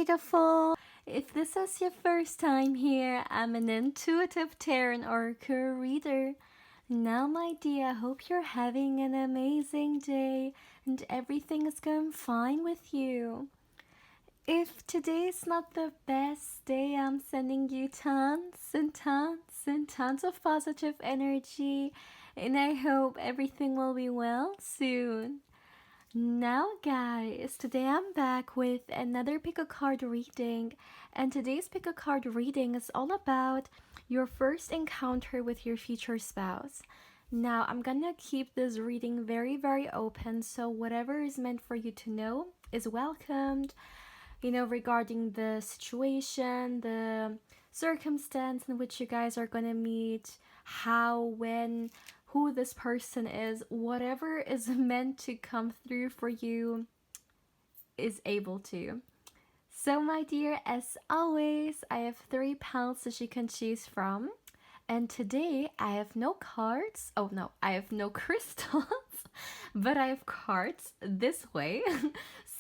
beautiful. If this is your first time here, I'm an intuitive tarot oracle reader. Now, my dear, I hope you're having an amazing day and everything is going fine with you. If today is not the best day, I'm sending you tons and tons and tons of positive energy, and I hope everything will be well soon. Now, guys, today I'm back with another pick a card reading, and today's pick a card reading is all about your first encounter with your future spouse. Now, I'm gonna keep this reading very, very open, so whatever is meant for you to know is welcomed. Regarding the situation, the circumstance in which you guys are gonna meet, how, when, who this person is, whatever is meant to come through for you is able to. So, my dear, as always, I have 3 piles that you can choose from. And today I have no cards. Oh no, I have no crystals, but I have cards this way.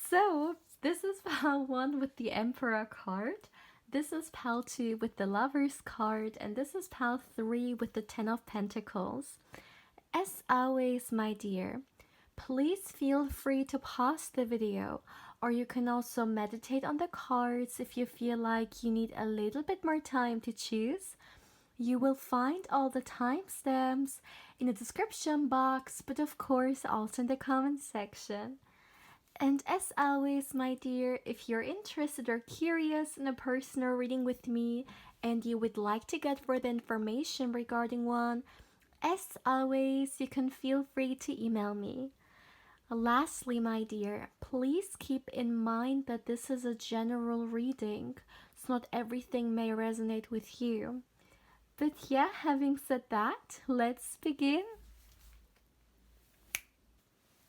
So, this is pile 1 with the Emperor card. This is pile 2 with the Lovers card. And this is pile 3 with the 10 of Pentacles. As always, my dear, please feel free to pause the video, or you can also meditate on the cards if you feel like you need a little bit more time to choose. You will find all the timestamps in the description box, but of course also in the comment section. And as always, my dear, if you're interested or curious in a personal reading with me and you would like to get further information regarding one, as always, you can feel free to email me. Lastly, my dear, please keep in mind that this is a general reading, so not everything may resonate with you. But yeah, having said that, let's begin.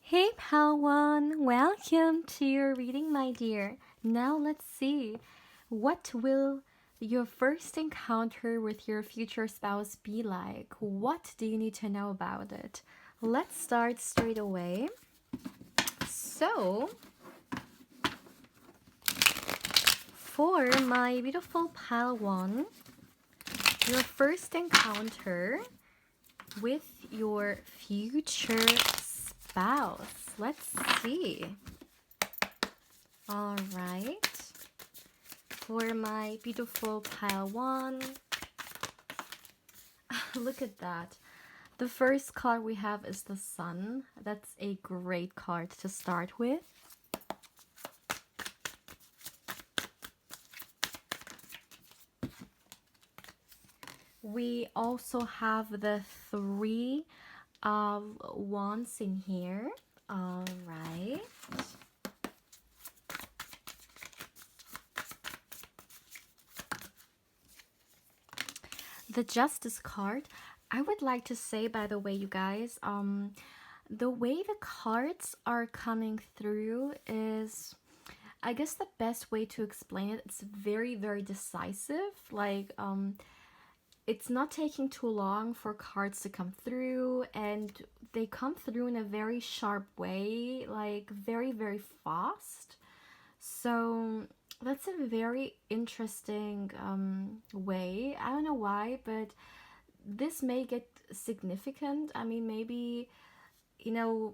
Hey pal 1, welcome to your reading, my dear. Now let's see, what will your first encounter with your future spouse be like? What do you need to know about it? Let's start straight away. So, for my beautiful pile 1, your first encounter with your future spouse. Let's see. All right. For my beautiful pile 1, look at that. The first card we have is the Sun. That's a great card to start with. We also have the 3 of Wands in here. All right. The Justice card. I would like to say, by the way, you guys, the way the cards are coming through is, I guess the best way to explain it, it's very, very decisive. Like, it's not taking too long for cards to come through, and they come through in a very sharp way, like very, very fast. So that's a very interesting way. I don't know why, but this may get significant. I mean, maybe,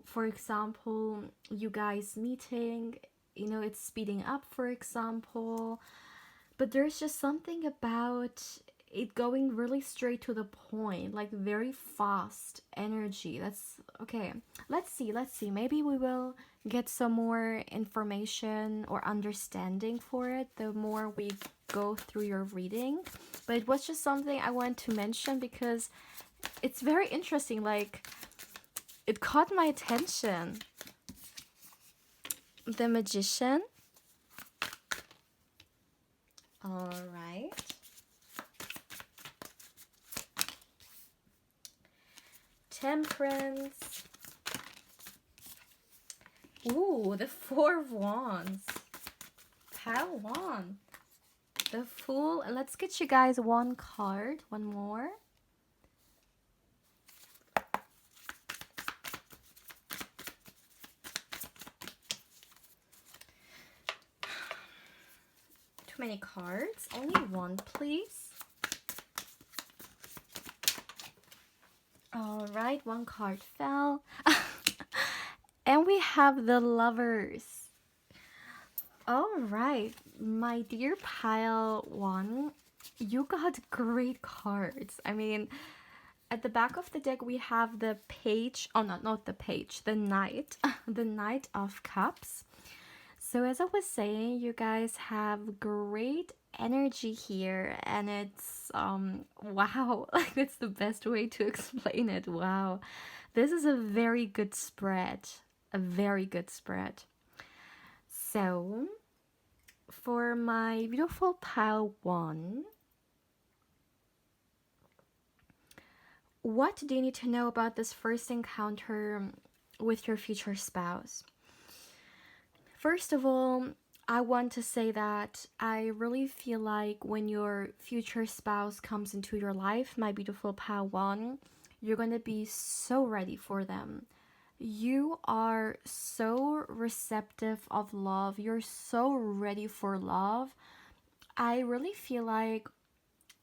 for example, you guys meeting, it's speeding up, for example. But there's just something about it going really straight to the point, like very fast energy. That's okay. Let's see. Maybe we will get some more information or understanding for it the more we go through your reading. But it was just something I wanted to mention because it's very interesting. Like, it caught my attention. The Magician. All right. Temperance. Ooh, the 4 of Wands. Pile 1. The Fool. Let's get you guys one card. One more. many cards. Only one, please. All right, one card fell. And we have the Lovers. All right, my dear pile one, you got great cards. I mean, at the back of the deck, we have the page. Oh, no, not the page. The knight. The Knight of Cups. So as I was saying, you guys have great energy here, and it's wow, like that's the best way to explain it. Wow, this is a very good spread, a very good spread. So for my beautiful pile one, what do you need to know about this first encounter with your future spouse? First of all, I want to say that I really feel like when your future spouse comes into your life, my beautiful Padawan, you're going to be so ready for them. You are so receptive of love. You're so ready for love. I really feel like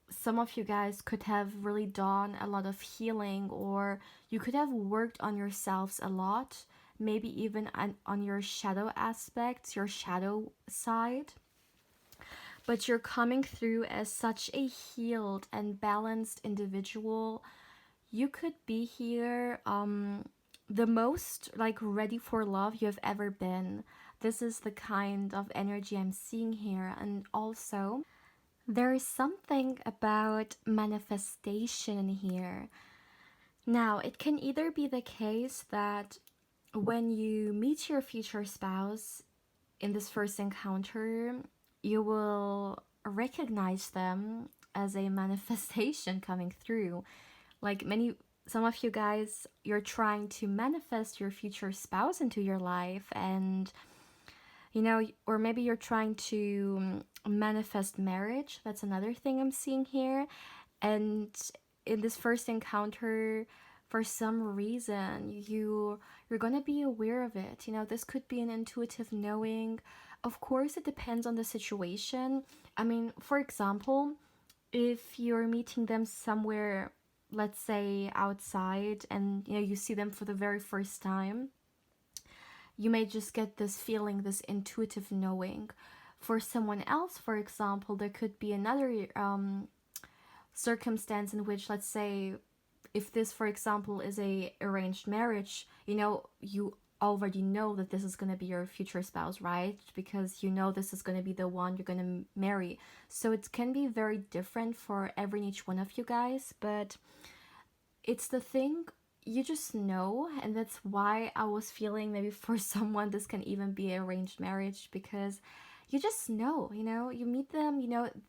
some of you guys could have really done a lot of healing, or you could have worked on yourselves a lot, maybe even on your shadow aspects, your shadow side. But you're coming through as such a healed and balanced individual. You could be here the most like ready for love you have ever been. This is the kind of energy I'm seeing here. And also, there is something about manifestation here. Now, it can either be the case that when you meet your future spouse in this first encounter, you will recognize them as a manifestation coming through. Like some of you guys, you're trying to manifest your future spouse into your life, and or maybe you're trying to manifest marriage. That's another thing I'm seeing here. And in this first encounter, for some reason, you're gonna be aware of it. This could be an intuitive knowing. Of course, it depends on the situation. I mean, for example, if you're meeting them somewhere, let's say outside, and you see them for the very first time, you may just get this feeling, this intuitive knowing. For someone else, for example, there could be another circumstance in which, let's say, if this, for example, is a arranged marriage, you already know that this is going to be your future spouse, right? Because this is going to be the one you're going to marry. So it can be very different for every and each one of you guys, but it's the thing, you just know. And that's why I was feeling maybe for someone this can even be arranged marriage, because you just know, you meet them,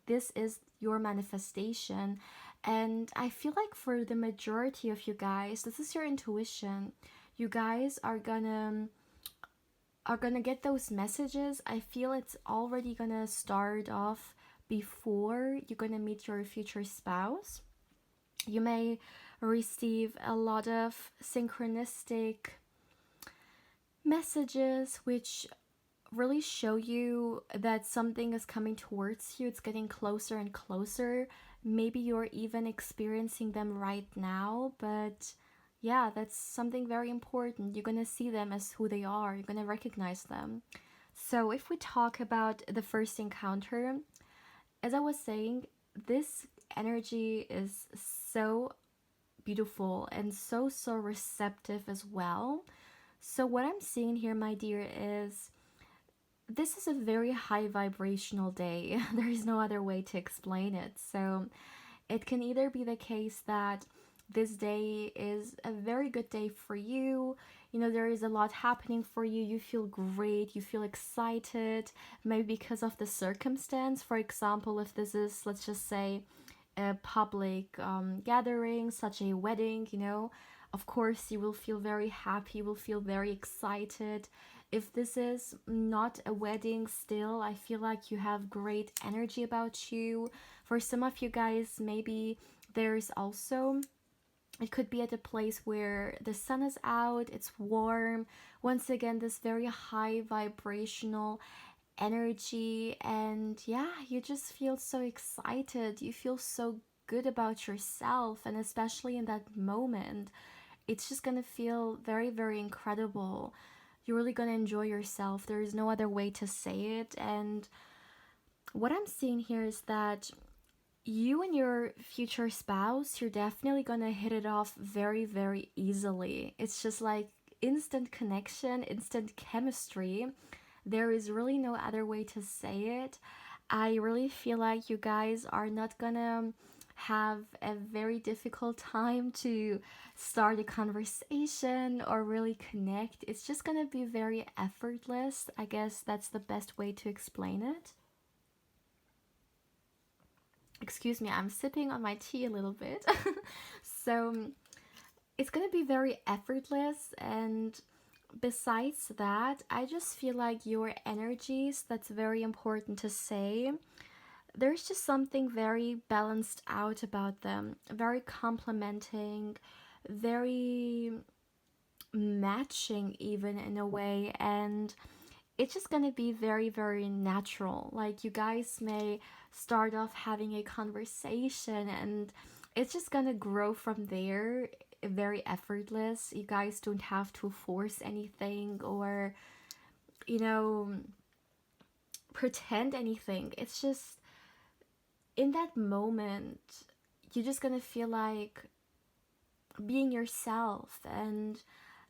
this is your manifestation. And I feel like for the majority of you guys, this is your intuition. You guys are gonna get those messages. I feel it's already gonna start off before you're gonna meet your future spouse. You may receive a lot of synchronistic messages which really show you that something is coming towards you. It's getting closer and closer. Maybe you're even experiencing them right now, but yeah, that's something very important. You're gonna see them as who they are. You're gonna recognize them. So if we talk about the first encounter, as I was saying, this energy is so beautiful and so receptive as well. So what I'm seeing here, my dear, is this is a very high vibrational day. There is no other way to explain it. So it can either be the case that this day is a very good day for you. There is a lot happening for you. You feel great. You feel excited. Maybe because of the circumstance. For example, if this is, let's just say, a public gathering, such a wedding, of course you will feel very happy. You will feel very excited. If this is not a wedding, still, I feel like you have great energy about you. For some of you guys, maybe there's also, it could be at a place where the sun is out, it's warm. Once again, this very high vibrational energy, and yeah, you just feel so excited. You feel so good about yourself, and especially in that moment, it's just gonna feel very, very incredible. You're really gonna enjoy yourself. There is no other way to say it. And what I'm seeing here is that you and your future spouse, you're definitely gonna hit it off very, very easily. It's just like instant connection, instant chemistry. There is really no other way to say it. I really feel like you guys are not gonna have a very difficult time to start a conversation or really connect. It's just gonna be very effortless. I guess that's the best way to explain it. Excuse me, I'm sipping on my tea a little bit. So it's gonna be very effortless, and besides that, I just feel like your energies, that's very important to say. There's just something very balanced out about them, very complementing, very matching, even in a way. And it's just gonna be very, very natural. Like, you guys may start off having a conversation, and it's just gonna grow from there, very effortless. You guys don't have to force anything or, you know, pretend anything. It's just in that moment, you're just gonna feel like being yourself. And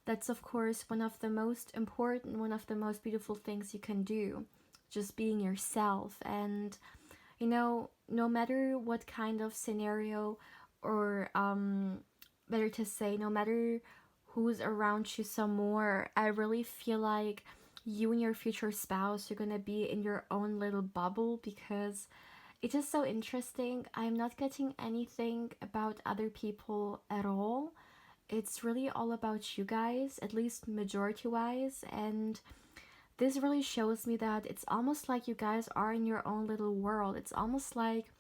that's, of course, one of the most important, one of the most beautiful things you can do, just being yourself. And no matter what kind of scenario, or better to say, no matter who's around you some more, I really feel like you and your future spouse, you're gonna be in your own little bubble, because it's just so interesting. I'm not getting anything about other people at all. It's really all about you guys, at least majority wise. And this really shows me that it's almost like you guys are in your own little world. It's almost like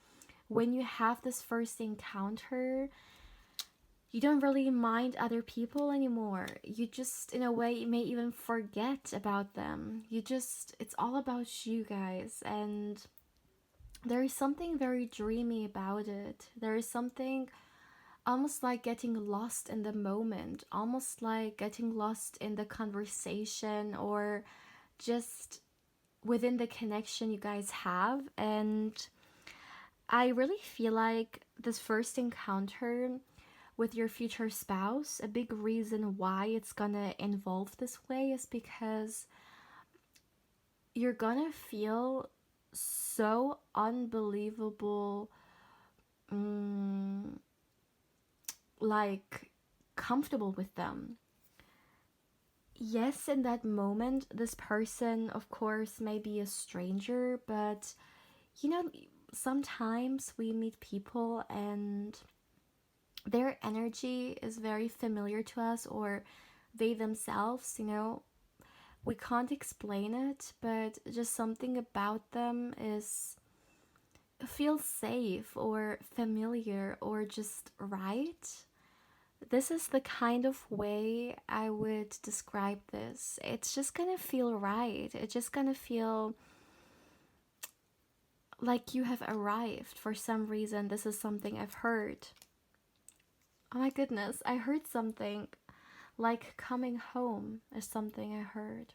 when you have this first encounter, you don't really mind other people anymore. You just, in a way, you may even forget about them. It's all about you guys. And there is something very dreamy about it. There is something almost like getting lost in the moment, almost like getting lost in the conversation, or just within the connection you guys have. And I really feel like this first encounter with your future spouse, a big reason why it's gonna involve this way is because you're gonna feel so unbelievable, like, comfortable with them. Yes, in that moment, this person, of course, may be a stranger, but you know, sometimes we meet people and their energy is very familiar to us, or they themselves, we can't explain it, but just something about them is feels safe or familiar or just right. This is the kind of way I would describe this. It's just gonna feel right. It's just gonna feel like you have arrived for some reason. This is something I've heard. Oh my goodness, I heard something like coming home is something I heard.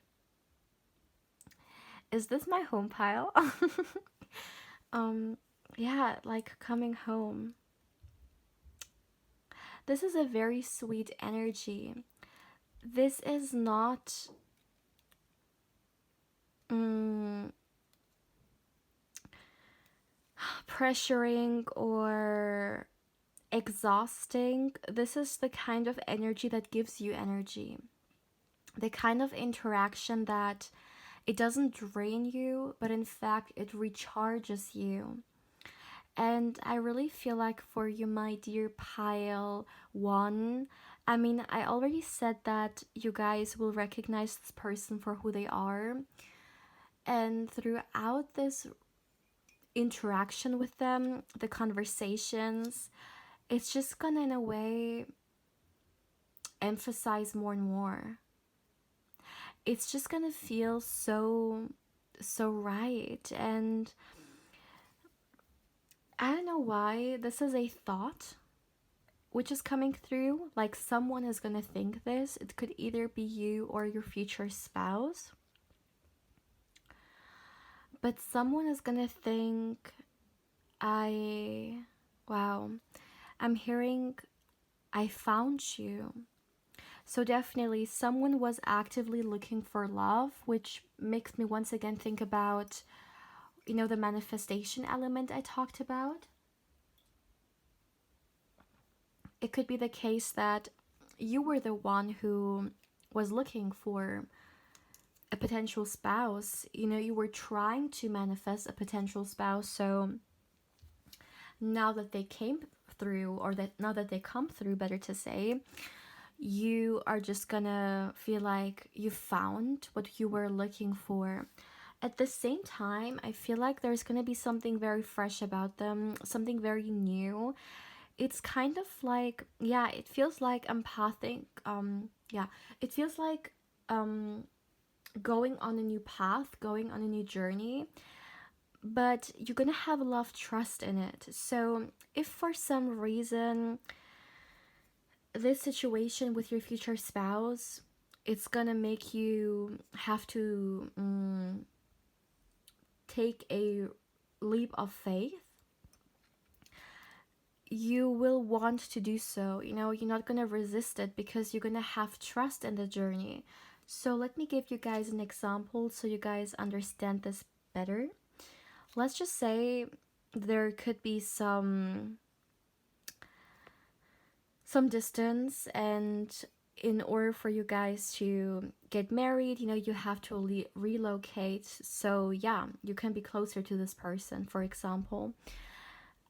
Is this my home pile? Yeah, like coming home. This is a very sweet energy. This is not pressuring or exhausting. This is the kind of energy that gives you energy. The kind of interaction that it doesn't drain you, but in fact it recharges you. And I really feel like for you, my dear pile one, I mean, I already said that you guys will recognize this person for who they are. And throughout this interaction with them, the conversations, it's just gonna, in a way, emphasize more and more. It's just gonna feel so So right. And I don't know why this is a thought which is coming through. Like someone is gonna think this. It could either be you or your future spouse. But someone is gonna think, wow, I'm hearing, I found you. So definitely someone was actively looking for love, which makes me once again think about, the manifestation element I talked about. It could be the case that you were the one who was looking for a potential spouse. You were trying to manifest a potential spouse. So now that they came through, or that now that they come through, better to say, you are just gonna feel like you found what you were looking for. At the same time, I feel like there's gonna be something very fresh about them, something very new. It's kind of like, yeah, it feels like empathic. Yeah, it feels like going on a new path, going on a new journey, but you're gonna have a lot of trust in it. So if for some reason this situation with your future spouse, it's gonna make you have to take a leap of faith, you will want to do so. You're not gonna resist it because you're gonna have trust in the journey. So let me give you guys an example so you guys understand this better. Let's just say there could be some distance, and in order for you guys to get married, you have to relocate. So yeah, you can be closer to this person, for example.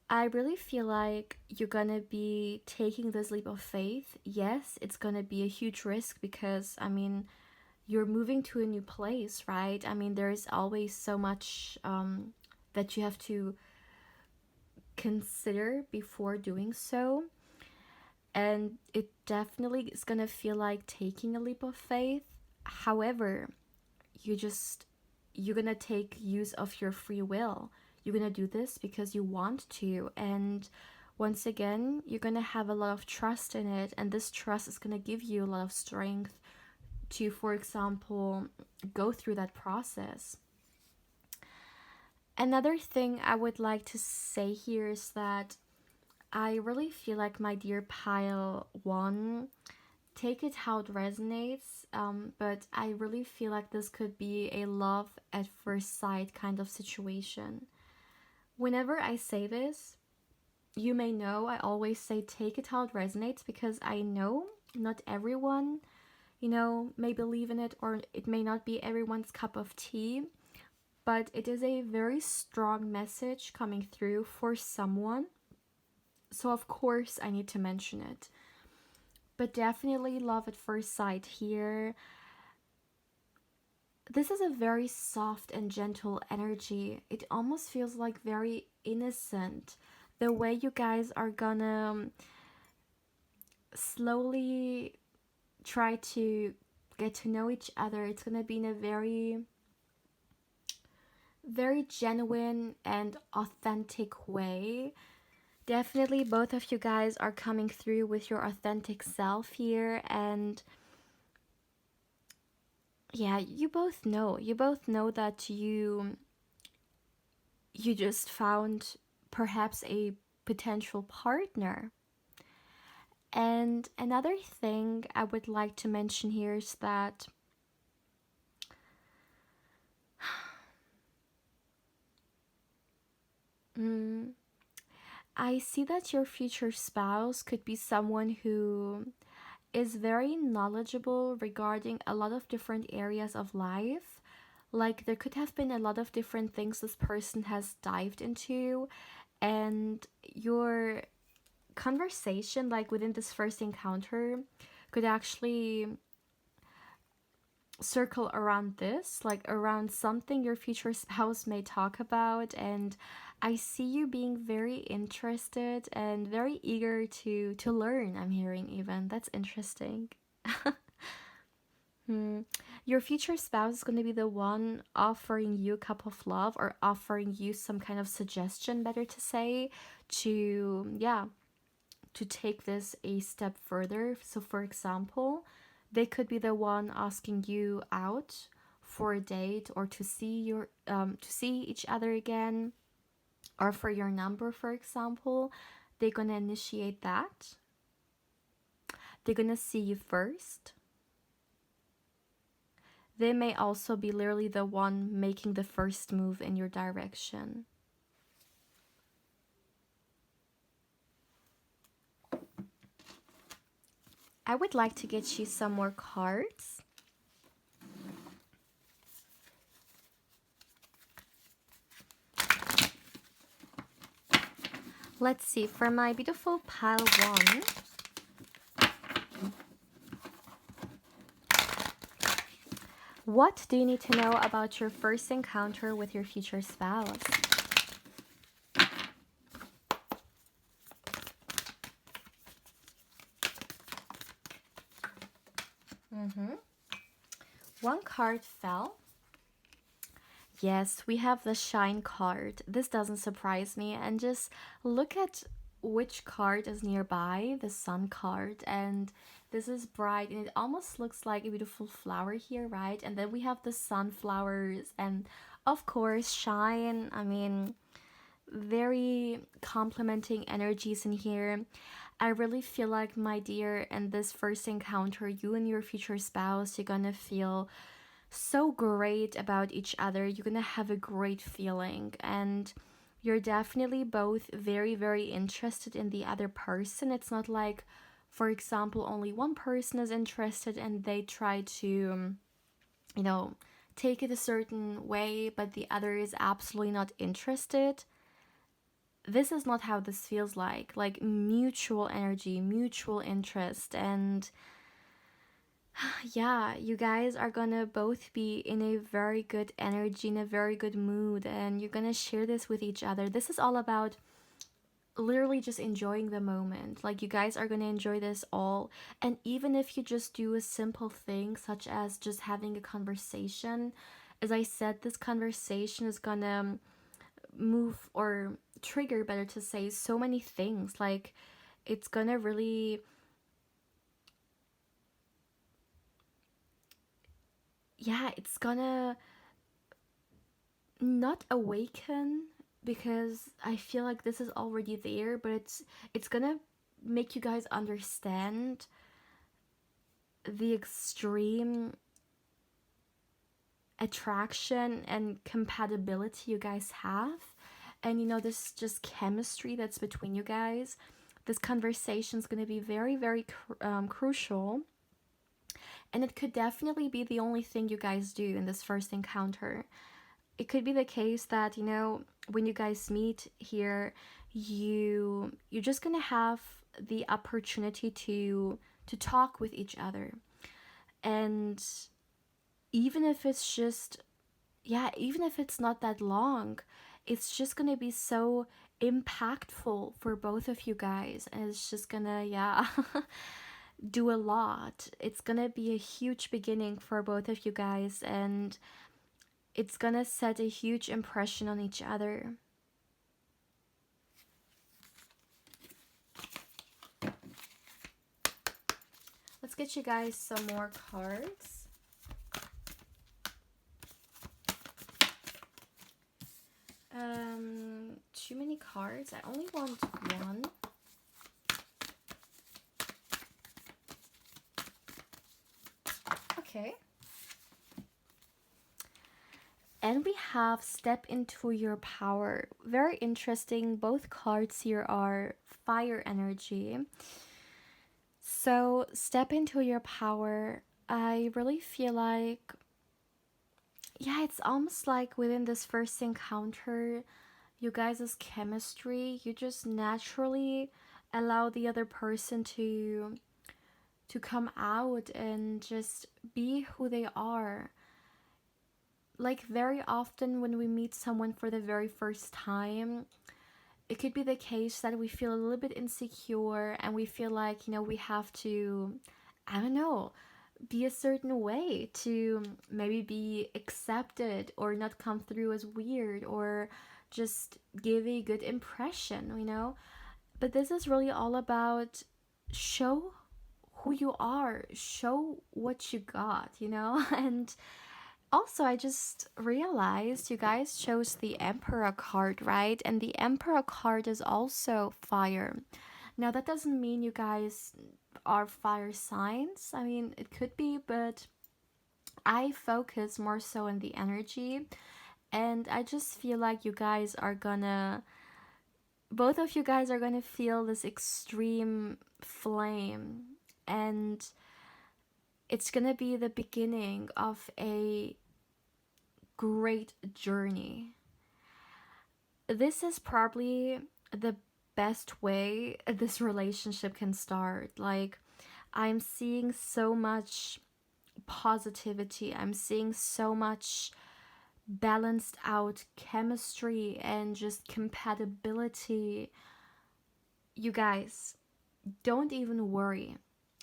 I really feel like you're gonna be taking this leap of faith. Yes, it's gonna be a huge risk because, you're moving to a new place, right? There's always so much that you have to consider before doing so. And it definitely is gonna feel like taking a leap of faith. However, you're gonna take use of your free will. You're gonna do this because you want to, and once again, you're gonna have a lot of trust in it, and this trust is gonna give you a lot of strength to, for example, go through that process. Another thing I would like to say here is that I really feel like, my dear pile one, take it how it resonates, but I really feel like this could be a love at first sight kind of situation. Whenever I say this, you may know I always say take it how it resonates, because I know not everyone, may believe in it, or it may not be everyone's cup of tea, but it is a very strong message coming through for someone. So of course I need to mention it. But definitely love at first sight here. This is a very soft and gentle energy. It almost feels like very innocent. The way you guys are gonna slowly try to get to know each other, it's gonna be in a very, very genuine and authentic way. Definitely both of you guys are coming through with your authentic self here, and yeah, you both know that you just found perhaps a potential partner. And another thing I would like to mention here is that I see that your future spouse could be someone who is very knowledgeable regarding a lot of different areas of life. Like, there could have been a lot of different things this person has dived into, and your conversation, like within this first encounter, could actually circle around this, like around something your future spouse may talk about. And I see you being very interested and very eager to learn. I'm hearing, even that's interesting. Hmm. Your future spouse is going to be the one offering you a cup of love, or offering you some kind of suggestion, better to say, to, yeah, to take this a step further. So, for example, they could be the one asking you out for a date, or to see to see each other again, or for your number, for example. They're gonna initiate that. They're gonna see you first. They may also be literally the one making the first move in your direction. I would like to get you some more cards. Let's see, for my beautiful pile one, what do you need to know about your first encounter with your future spouse? One card fell. Yes, we have the Shine card. This doesn't surprise me. And just look at which card is nearby, the Sun card. And this is bright, and it almost looks like a beautiful flower here, right? And then we have the sunflowers, and of course, Shine. I mean, very complimenting energies in here. I really feel like, my dear, in this first encounter, you and your future spouse, you're gonna feel so great about each other. You're gonna have a great feeling, and you're definitely both very, very interested in the other person. It's not like, for example, only one person is interested and they try to, you know, take it a certain way, but the other is absolutely not interested. This is not how this feels like mutual energy, mutual interest. And yeah, you guys are gonna both be in a very good energy, in a very good mood, and you're gonna share this with each other. This is all about literally just enjoying the moment. Like, you guys are gonna enjoy this all. And even if you just do a simple thing such as just having a conversation, as I said, this conversation is gonna move, or trigger, better to say, so many things. Like, it's gonna really, yeah, it's gonna not awaken, because I feel like this is already there, but it's gonna make you guys understand the extreme attraction and compatibility you guys have. And this just chemistry that's between you guys. This conversation is going to be very, very crucial, and it could definitely be the only thing you guys do in this first encounter. It could be the case that, when you guys meet here, you're just gonna have the opportunity to talk with each other. And even if it's just, yeah, even if it's not that long, it's just gonna be so impactful for both of you guys, and it's just gonna, yeah, do a lot. It's gonna be a huge beginning for both of you guys, and it's gonna set a huge impression on each other. Let's get you guys some more cards. Too many cards. I only want one. Okay. And we have Step Into Your Power. Very interesting. Both cards here are fire energy. So, step into your power. I really feel like, yeah, it's almost like within this first encounter, you guys' chemistry, you just naturally allow the other person to come out and just be who they are. Like, very often when we meet someone for the very first time, it could be the case that we feel a little bit insecure, and we feel like, we have to, I don't know, be a certain way, to maybe be accepted or not come through as weird, or just give a good impression, you know? But this is really all about show who you are, show what you got, you know? And also, I just realized you guys chose the Emperor card, right? And the Emperor card is also fire. Now, that doesn't mean you guys are fire signs. I mean, it could be, but I focus more so on the energy. And I just feel like you guys are gonna, both of you guys are gonna feel this extreme flame. And it's gonna be the beginning of a great journey. This is probably the best way this relationship can start. Like, I'm seeing so much positivity, I'm seeing so much balanced out chemistry and just compatibility. You guys, don't even worry,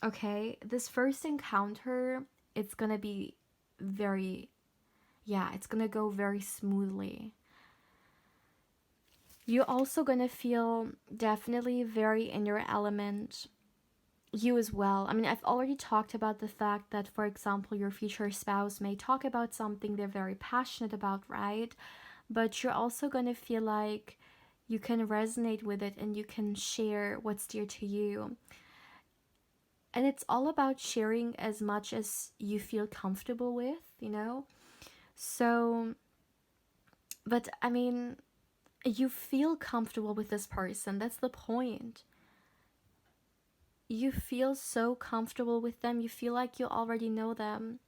okay? This first encounter, it's gonna be very, yeah, it's gonna go very smoothly. You're also gonna feel definitely very in your element. You as well. I mean, I've already talked about the fact that, for example, your future spouse may talk about something they're very passionate about, right? But you're also gonna feel like you can resonate with it and you can share what's dear to you. And it's all about sharing as much as you feel comfortable with, you know? So, but I mean, you feel comfortable with this person. That's the point. You feel so comfortable with them. You feel like you already know them.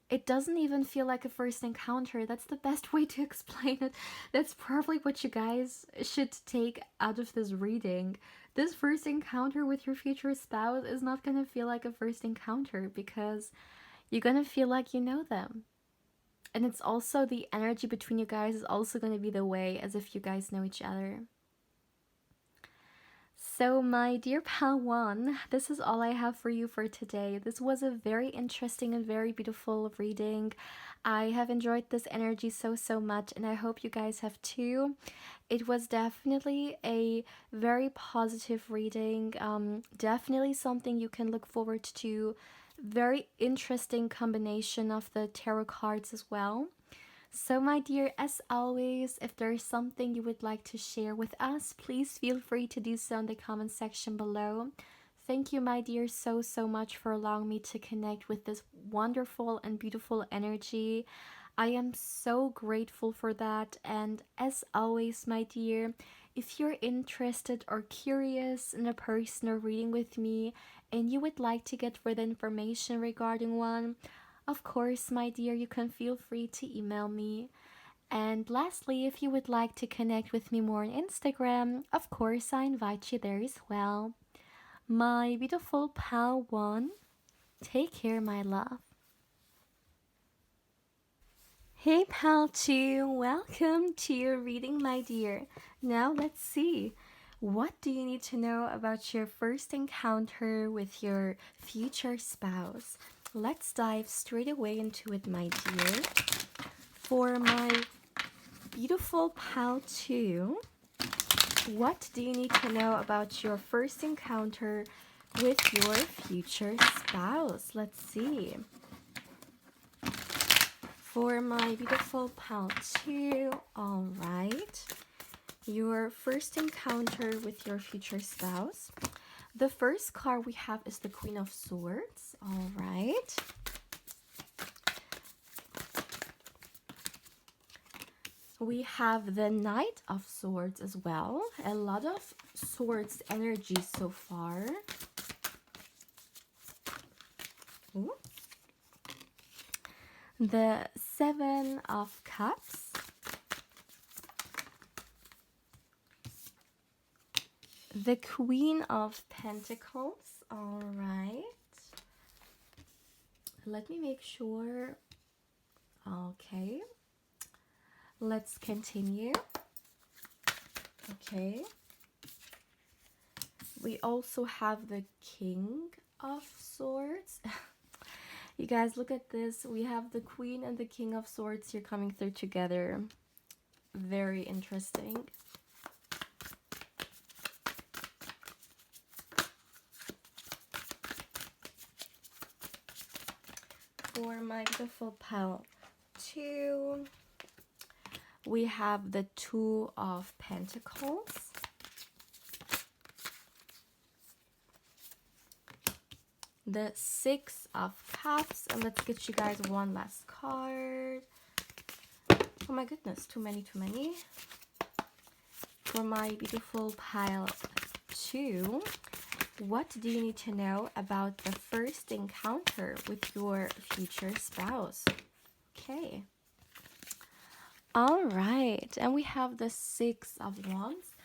It doesn't even feel like a first encounter. That's the best way to explain it. That's probably what you guys should take out of this reading. This first encounter with your future spouse is not going to feel like a first encounter, because you're going to feel like you know them. And it's also the energy between you guys is also going to be the way as if you guys know each other. So, my dear pal one, this is all I have for you for today. This was a very interesting and very beautiful reading. I have enjoyed this energy so much, and I hope you guys have too. It was definitely a very positive reading. Definitely something you can look forward to. Very interesting combination of the tarot cards as well. So, my dear, as always, if there's something you would like to share with us, please feel free to do so in the comment section below. Thank you, my dear, so much for allowing me to connect with this wonderful and beautiful energy. I am so grateful for that. And as always, my dear, if you're interested or curious in a personal reading with me and you would like to get further information regarding one, of course, my dear, you can feel free to email me. And lastly, if you would like to connect with me more on Instagram, of course, I invite you there as well. My beautiful pal one, take care, my love. Hey, pal two, welcome to your reading, my dear. Now let's see. What do you need to know about your first encounter with your future spouse? Let's dive straight away into it, my dear. For my beautiful pal 2, what do you need to know about your first encounter with your future spouse? Let's see. For my beautiful pal 2, all right. Your first encounter with your future spouse. The first card we have is the Queen of Swords. All right. We have the Knight of Swords as well. A lot of swords energy so far. Ooh. The Seven of Cups. The Queen of Pentacles. All right. Let me make sure. Okay. Let's continue. Okay. We also have the King of Swords. You guys, look at this. We have the Queen and the King of Swords here coming through together. Very interesting. For my beautiful pile 2, we have the Two of Pentacles, the Six of Cups, and let's get you guys one last card. Oh my goodness, too many. For my beautiful pile 2, what do you need to know about the first encounter with your future spouse? Okay. All right, and we have the Six of Wands.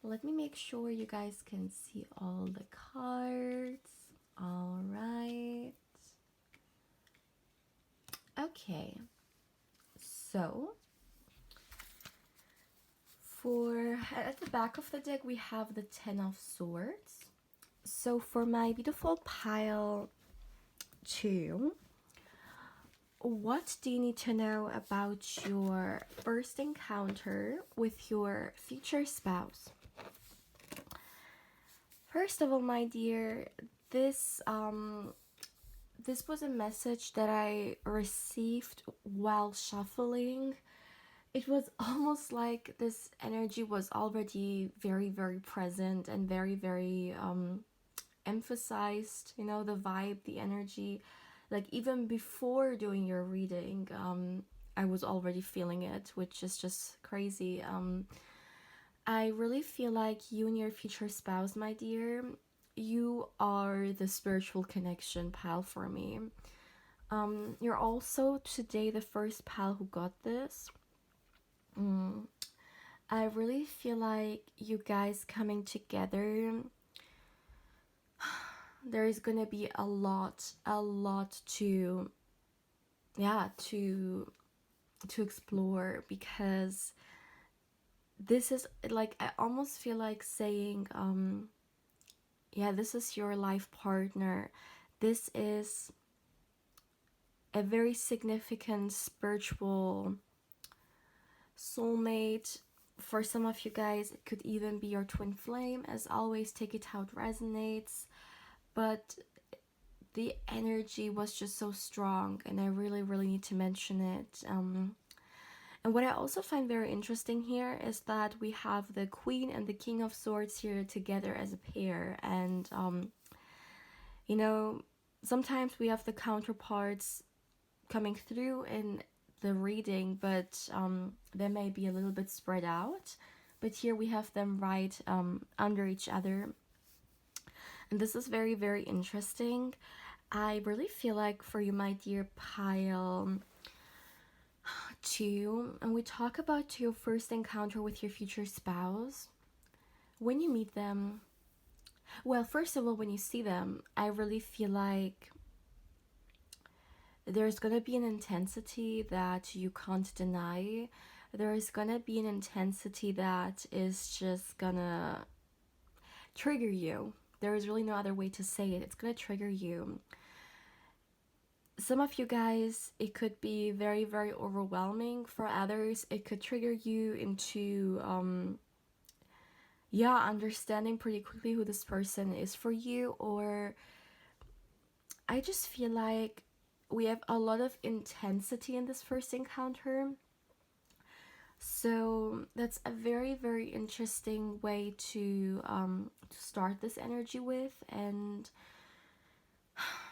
Let me make sure you guys can see all the cards. All right. Okay. So, at the back of the deck, we have the Ten of Swords. So for my beautiful pile 2, what do you need to know about your first encounter with your future spouse? First of all, my dear, this was a message that I received while shuffling. It was almost like this energy was already very, very present and very, very emphasized, you know, the vibe, the energy. Like even before doing your reading, I was already feeling it, which is just crazy. I really feel like you and your future spouse, my dear, you are the spiritual connection pal for me. You're also today the first pal who got this. I really feel like you guys coming together, there is gonna be a lot to explore, because this is like, I almost feel like saying, this is your life partner. This is a very significant spiritual soulmate. For some of you guys, it could even be your twin flame. As always, take it how it resonates. But the energy was just so strong, and I really, really need to mention it. And what I also find very interesting here is that we have the Queen and the King of Swords here together as a pair. And, you know, sometimes we have the counterparts coming through in the reading, but they may be a little bit spread out. But here we have them right under each other. And this is very, very interesting. I really feel like for you, my dear pile 2, and we talk about your first encounter with your future spouse, when you meet them, well, first of all, when you see them, I really feel like there's gonna be an intensity that you can't deny. There's gonna be an intensity that is just gonna trigger you. There is really no other way to say it. It's gonna trigger you. Some of you guys, it could be very, very overwhelming. For others, it could trigger you into understanding pretty quickly who this person is for you. Or I just feel like we have a lot of intensity in this first encounter. So that's a very, very interesting way to start this energy with. And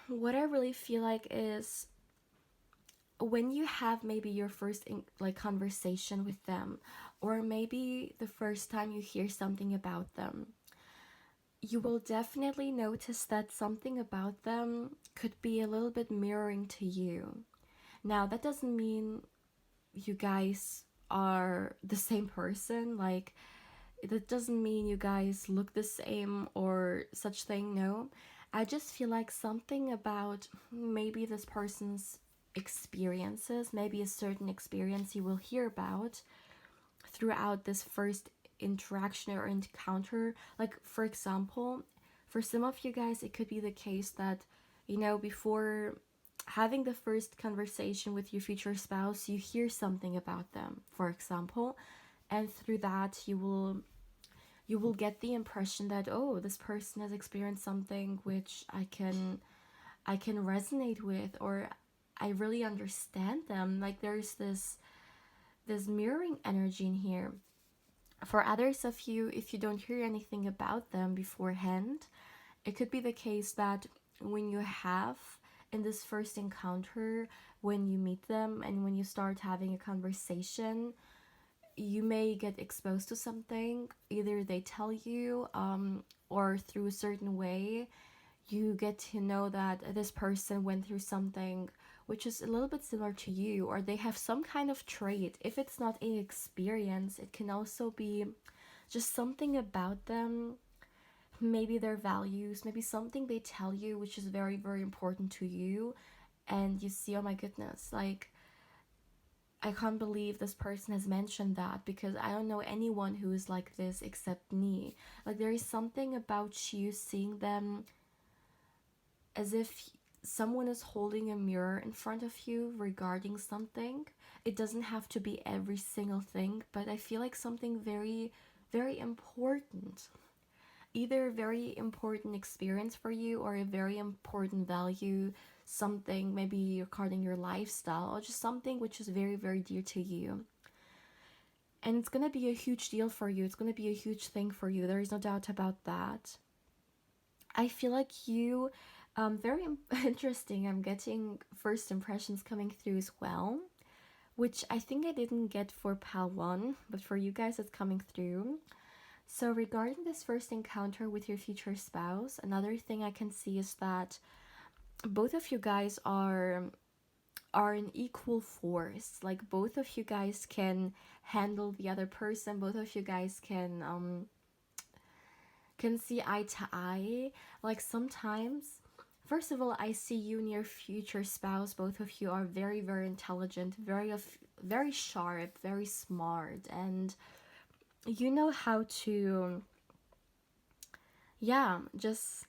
what I really feel like is, when you have maybe your first conversation with them, or maybe the first time you hear something about them, you will definitely notice that something about them could be a little bit mirroring to you. Now, that doesn't mean you guys are the same person. Like, that doesn't mean you guys look the same or such thing. No, I just feel like something about maybe this person's experiences, maybe a certain experience you will hear about throughout this first interaction or encounter. Like, for example, for some of you guys, it could be the case that, you know, before having the first conversation with your future spouse, you hear something about them, for example, and through that you will get the impression that, oh, this person has experienced something which I can resonate with, or I really understand them. Like there's this mirroring energy in here. For others of you, if you don't hear anything about them beforehand, it could be the case that when you have in this first encounter, when you meet them and when you start having a conversation, you may get exposed to something. Either they tell you, or through a certain way, you get to know that this person went through something which is a little bit similar to you, or they have some kind of trait. If it's not an experience, it can also be just something about them, maybe their values, maybe something they tell you which is very, very important to you. And you see, oh my goodness, like, I can't believe this person has mentioned that, because I don't know anyone who is like this except me. Like, there is something about you seeing them as if someone is holding a mirror in front of you regarding something. It doesn't have to be every single thing, but I feel like something very, very important. Either a very important experience for you or a very important value, something maybe regarding your lifestyle, or just something which is very, very dear to you. And it's going to be a huge deal for you. It's going to be a huge thing for you. There is no doubt about that. I feel like you, very interesting. I'm getting first impressions coming through as well, which I think I didn't get for Pal 1, but for you guys it's coming through. So regarding this first encounter with your future spouse, another thing I can see is that both of you guys are an equal force. Like, both of you guys can handle the other person. Both of you guys can see eye to eye. Like, sometimes, first of all, I see you and your future spouse, both of you are very, very intelligent, very sharp, very smart, and you know how to, yeah, just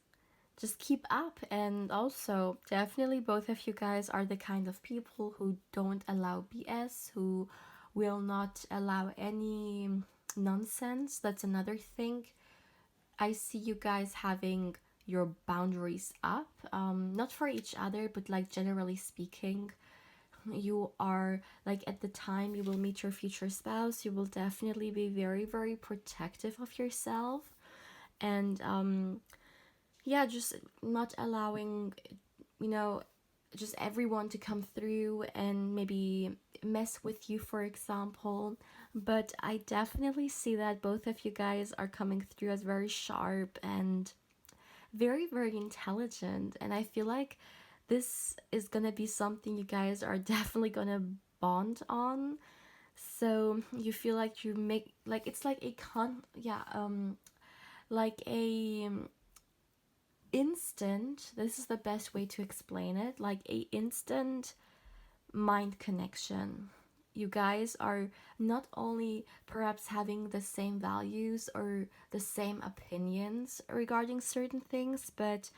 keep up. And also, definitely, both of you guys are the kind of people who don't allow BS, who will not allow any nonsense. That's another thing. I see you guys having your boundaries up, not for each other, but like generally speaking. You are, like, at the time you will meet your future spouse, you will definitely be very, very protective of yourself, and yeah, just not allowing, you know, just everyone to come through and maybe mess with you, for example. But I definitely see that both of you guys are coming through as very sharp and very, very intelligent, and I feel like this is gonna be something you guys are definitely gonna bond on. So you feel like you make, like, it's like a like a instant, this is the best way to explain it, like a instant mind connection. You guys are not only perhaps having the same values or the same opinions regarding certain things, but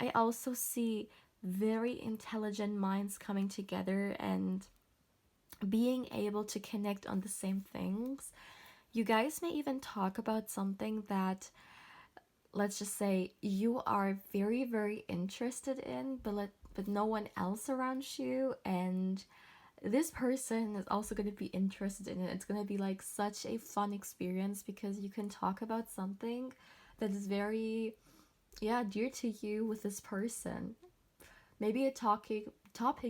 I also see very intelligent minds coming together and being able to connect on the same things. You guys may even talk about something that, let's just say, you are very, very interested in, but no one else around you, and this person is also going to be interested in it. It's going to be like such a fun experience because you can talk about something that is very, yeah, dear to you with this person. Maybe a topic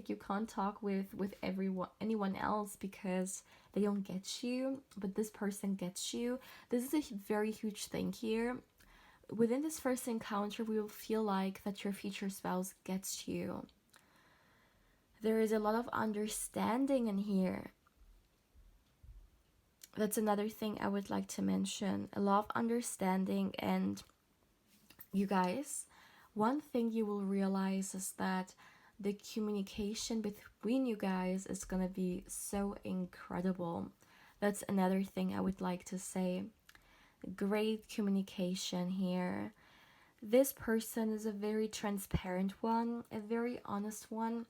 you can't talk with anyone else because they don't get you, but this person gets you. This is a very huge thing here. Within this first encounter, we will feel like that your future spouse gets you. There is a lot of understanding in here. That's another thing I would like to mention. A lot of understanding, and you guys, one thing you will realize is that the communication between you guys is gonna be so incredible. That's another thing I would like to say. Great communication here. this person is a very transparent one, a very honest one.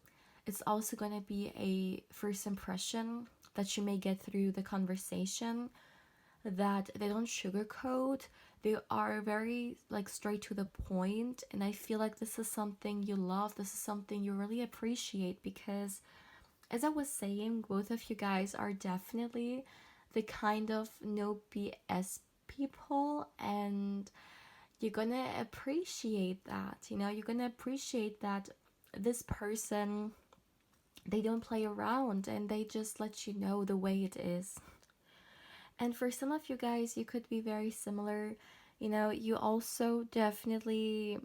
It's also going to be a first impression that you may get through the conversation, that they don't sugarcoat. They are very like straight to the point, and I feel like this is something you love. This is something you really appreciate because, as I was saying, both of you guys are definitely the kind of no BS people, and you're gonna appreciate that. You're gonna appreciate that this person, they don't play around and they just let you know the way it is. And for some of you guys, you could be very similar. You also definitely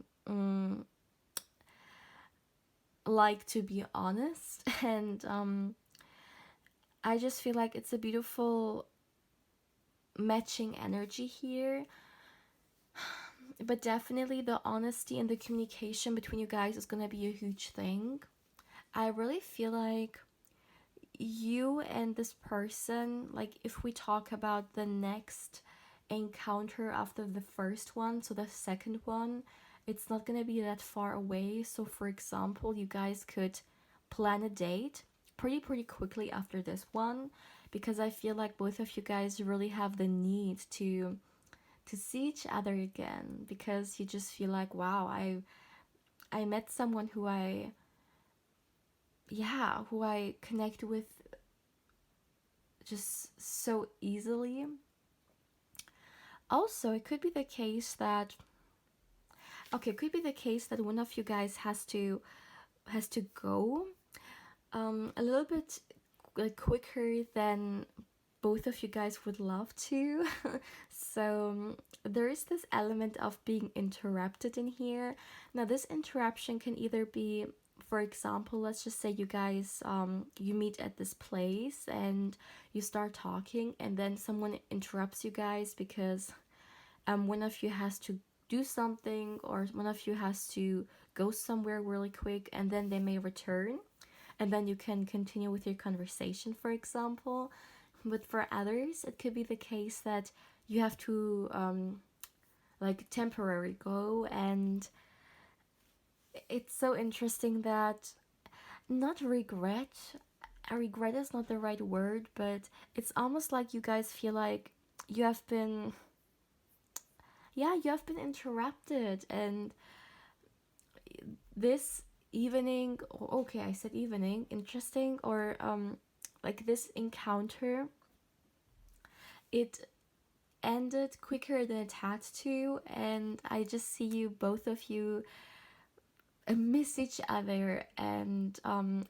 like to be honest. And I just feel like it's a beautiful matching energy here. But definitely the honesty and the communication between you guys is going to be a huge thing. I really feel like you and this person, like if we talk about the next encounter after the first one, so the second one, it's not going to be that far away. So for example, you guys could plan a date pretty quickly after this one, because I feel like both of you guys really have the need to see each other again, because you just feel like, wow, I met someone who I connect with just so easily. Also, it could be the case that one of you guys has to go a little bit like quicker than both of you guys would love to. So there is this element of being interrupted in here. Now this interruption can either be, for example, let's just say you guys you meet at this place and you start talking, and then someone interrupts you guys because one of you has to do something, or one of you has to go somewhere really quick, and then they may return, and then you can continue with your conversation, for example. But for others, it could be the case that you have to like temporary go. And it's so interesting that, not regret, regret is not the right word, but it's almost like you guys feel like you have been interrupted. And this evening, okay, I said evening, interesting, or like this encounter, it ended quicker than it had to, and I just see you, both of you, miss each other, and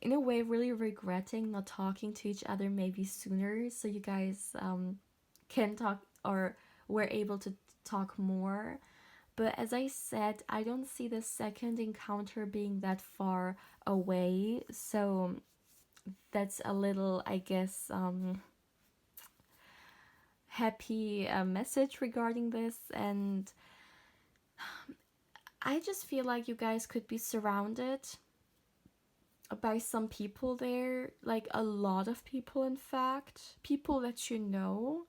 in a way really regretting not talking to each other maybe sooner, so you guys can talk, or were able to talk more. But as I said, I don't see the second encounter being that far away, so that's a little, I guess, happy message regarding this. And I just feel like you guys could be surrounded by some people there, like a lot of people, in fact, people that you know.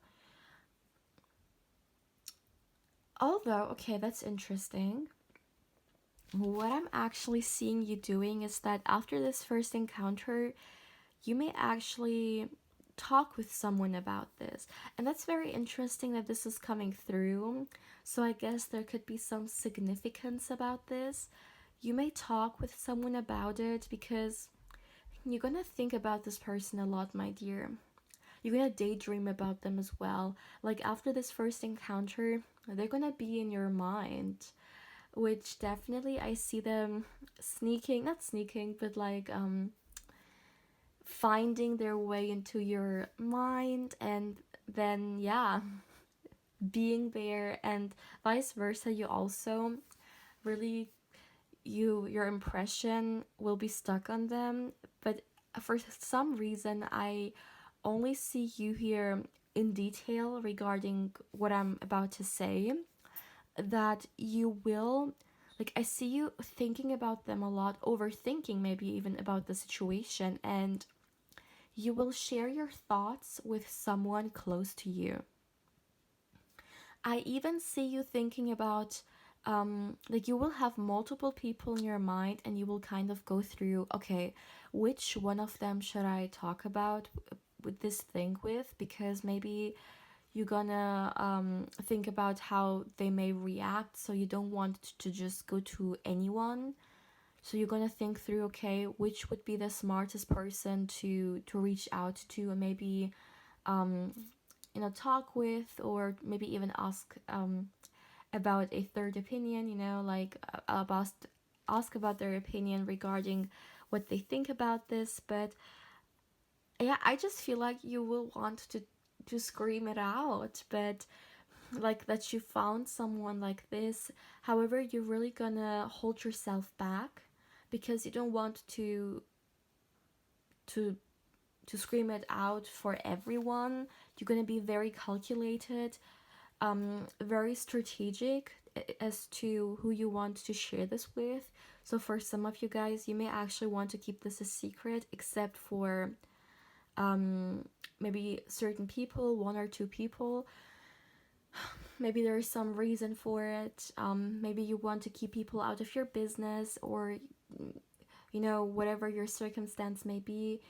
Although, okay, that's interesting. What I'm actually seeing you doing is that after this first encounter, you may actually talk with someone about this. And that's very interesting that this is coming through. So I guess there could be some significance about this. You may talk with someone about it because you're gonna think about this person a lot, my dear. You're gonna daydream about them as well. Like after this first encounter, they're gonna be in your mind, which definitely I see them not sneaking, but like finding their way into your mind, and then being there, and vice versa. You also really, your impression will be stuck on them. But for some reason, I only see you here in detail regarding what I'm about to say, that you will, like, I see you thinking about them a lot, overthinking maybe even about the situation, and you will share your thoughts with someone close to you. I even see you thinking about like you will have multiple people in your mind, and you will kind of go through, okay, which one of them should I talk about with this thing with, because maybe you're gonna think about how they may react, so you don't want to just go to anyone. So you're gonna think through, okay, which would be the smartest person to reach out to, and maybe talk with, or maybe even ask about a third opinion, like ask about their opinion regarding what they think about this. But yeah, I just feel like you will want to scream it out, but like that you found someone like this. However, you're really gonna hold yourself back because you don't want to to scream it out for everyone. You're gonna be very calculated, very strategic as to who you want to share this with. So for some of you guys, you may actually want to keep this a secret, except for maybe certain people, one or two people. Maybe there is some reason for it. Maybe you want to keep people out of your business, or whatever your circumstance may be,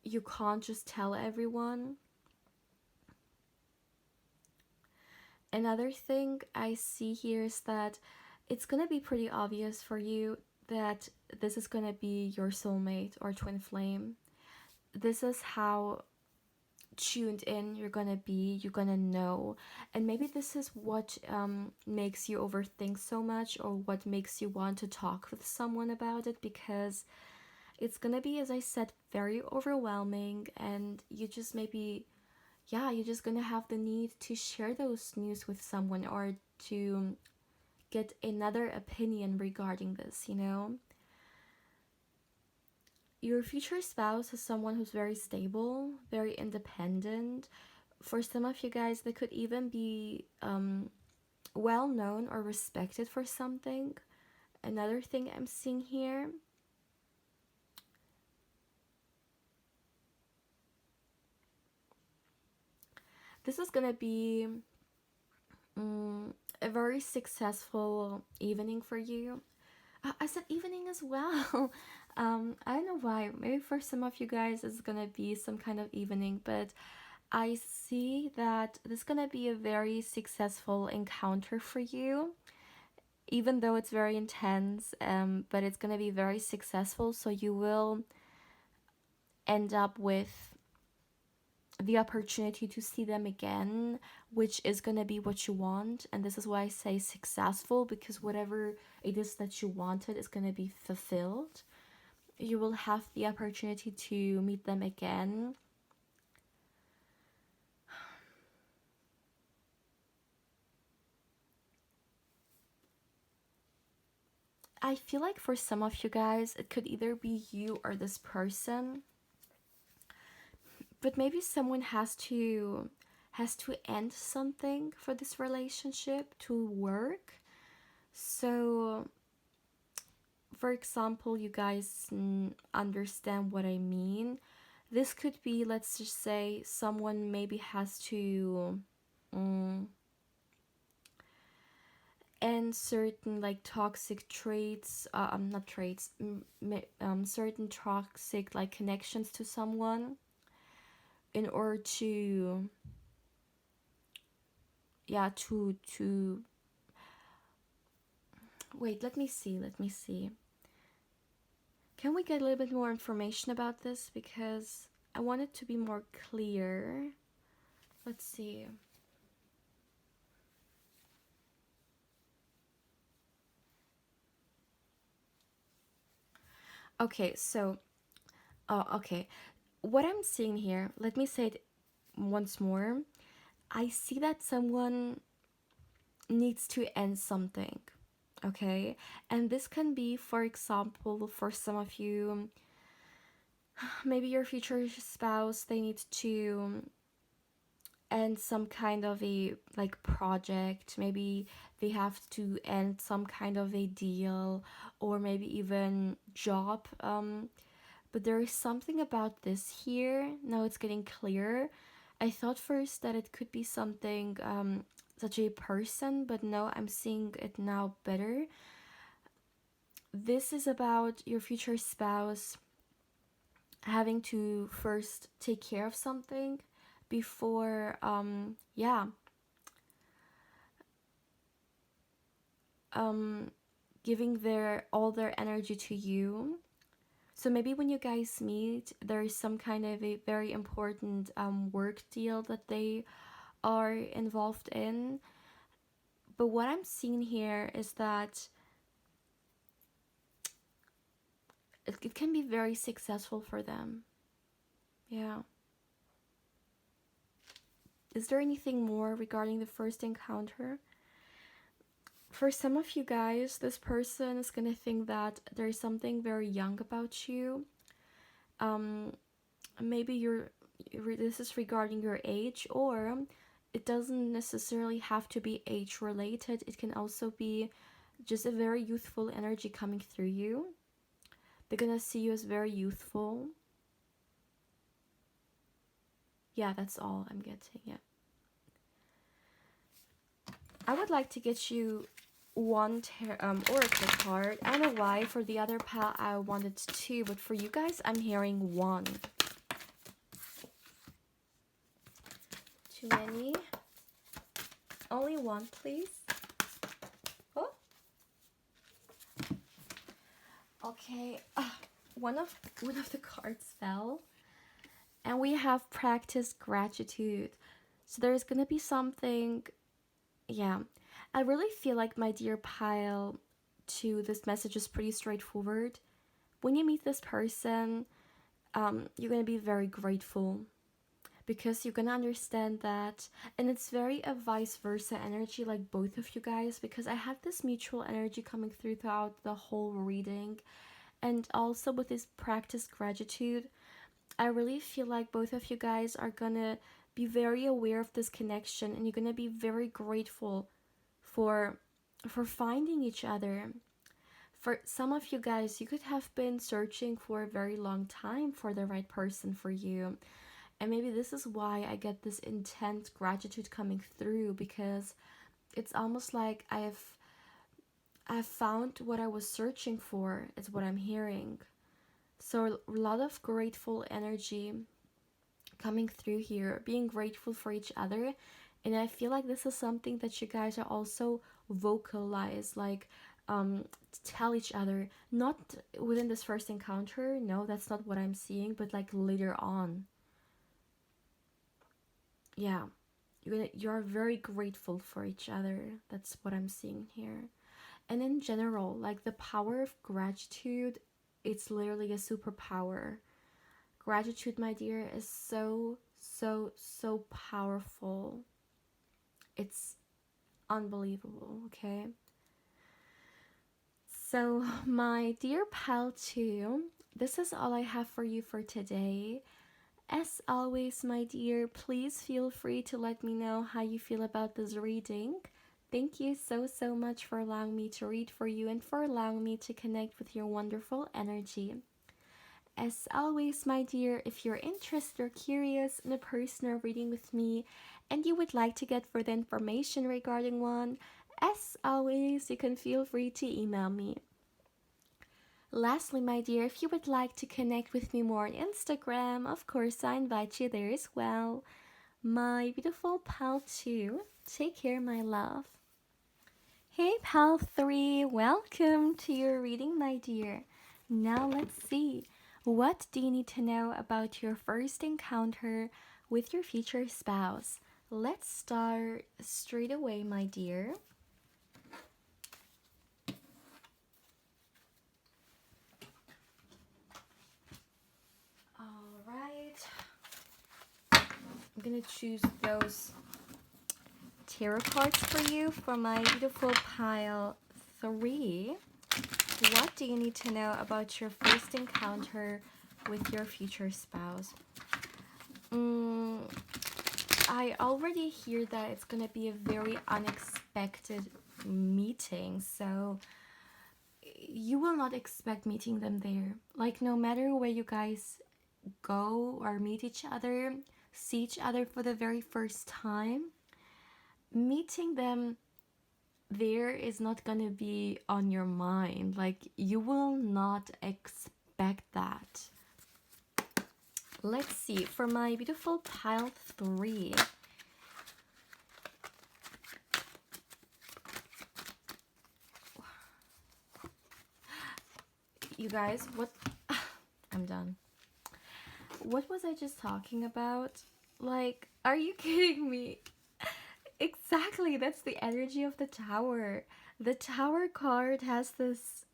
you can't just tell everyone. Another thing I see here is that it's gonna be pretty obvious for you that this is gonna be your soulmate or twin flame. This is how tuned in you're gonna be, you're gonna know. And maybe this is what makes you overthink so much, or what makes you want to talk with someone about it, because it's gonna be, as I said, very overwhelming, and you just maybe, yeah, you're just gonna have the need to share those news with someone, or to get another opinion regarding this. Your future spouse is someone who's very stable, very independent. For some of you guys, they could even be well known or respected for something. Another thing I'm seeing here, this is gonna be a very successful evening for you. I said evening as well. I don't know why. Maybe for some of you guys it's gonna be some kind of evening, but I see that this is gonna be a very successful encounter for you, even though it's very intense. But it's gonna be very successful, so you will end up with the opportunity to see them again, which is gonna be what you want. And this is why I say successful, because whatever it is that you wanted is gonna be fulfilled. You will have the opportunity to meet them again. I feel like for some of you guys, it could either be you or this person, but maybe someone has to end something for this relationship to work. So for example, you guys understand what I mean. This could be, let's just say, someone maybe has to end certain like toxic traits, not traits, certain toxic like connections to someone, in order to, yeah, to wait, let me see. Can we get a little bit more information about this, because I want it to be more clear. Let's see. Okay, so okay, what I'm seeing here, let me say it once more. I see that someone needs to end something, okay? And this can be, for example, for some of you, maybe your future spouse, they need to end some kind of a like project. Maybe they have to end some kind of a deal, or maybe even job. But there is something about this here. Now it's getting clearer. I thought first that it could be something such a person, but no, I'm seeing it now better. This is about your future spouse having to first take care of something before giving their all their energy to you. So maybe when you guys meet, there's some kind of a very important work deal that they are involved in. But what I'm seeing here is that it can be very successful for them. Yeah. Is there anything more regarding the first encounter? For some of you guys, this person is going to think that there's something very young about you. Maybe this is regarding your age, or it doesn't necessarily have to be age related. It can also be just a very youthful energy coming through you. They're gonna see you as very youthful. Yeah, that's all I'm getting. Yeah. I would like to get you one oracle card. I don't know why. For the other pal, I wanted two, but for you guys, I'm hearing one. Too many. Only one, please. Oh. Okay. One of the cards fell, and we have practiced gratitude. So there's gonna be something. Yeah, I really feel like, my dear pile, this message is pretty straightforward. When you meet this person, you're gonna be very grateful, because you're gonna understand that, and it's very a vice versa energy, like both of you guys, because I have this mutual energy coming through throughout the whole reading, and also with this practice gratitude, I really feel like both of you guys are gonna be very aware of this connection, and you're gonna be very grateful for finding each other. For some of you guys, you could have been searching for a very long time for the right person for you. And maybe this is why I get this intense gratitude coming through, because it's almost like I've found what I was searching for, is what I'm hearing. So a lot of grateful energy coming through here, being grateful for each other. And I feel like this is something that you guys are also vocalize, like tell each other, not within this first encounter, no, that's not what I'm seeing, but like later on. Yeah, you're very grateful for each other. That's what I'm seeing here. And in general, like the power of gratitude, it's literally a superpower. Gratitude, my dear, is so powerful. It's unbelievable, okay? So, my dear pal 2, this is all I have for you for today. As always, my dear, please feel free to let me know how you feel about this reading. Thank you so much for allowing me to read for you, and for allowing me to connect with your wonderful energy. As always, my dear, if you're interested or curious in a personal reading with me, and you would like to get further information regarding one, as always, you can feel free to email me. Lastly, my dear, if you would like to connect with me more on Instagram, of course, I invite you there as well. My beautiful pal 2, take care, my love. Hey, pal 3, welcome to your reading, my dear. Now let's see. What do you need to know about your first encounter with your future spouse? Let's start straight away, my dear. All right. I'm gonna choose those tarot cards for you for my beautiful pile 3. What do you need to know about your first encounter with your future spouse? I already hear that it's gonna be a very unexpected meeting, so you will not expect meeting them there. Like, no matter where you guys go or meet each other, see each other for the very first time, meeting them there is not gonna be on your mind. Like, you will not expect that. Let's see, for my beautiful pile 3. You guys, what? I'm done. What was I just talking about? Like, are you kidding me? Exactly, that's the energy of the Tower. The Tower card has this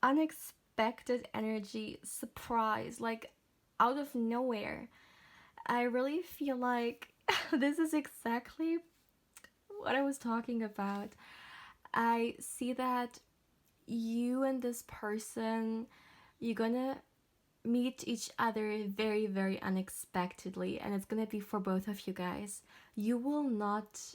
unexpected energy, surprise, like out of nowhere. I really feel like this is exactly what I was talking about. I see that you and this person, you're gonna meet each other very, very unexpectedly, and it's gonna be for both of you guys. You will not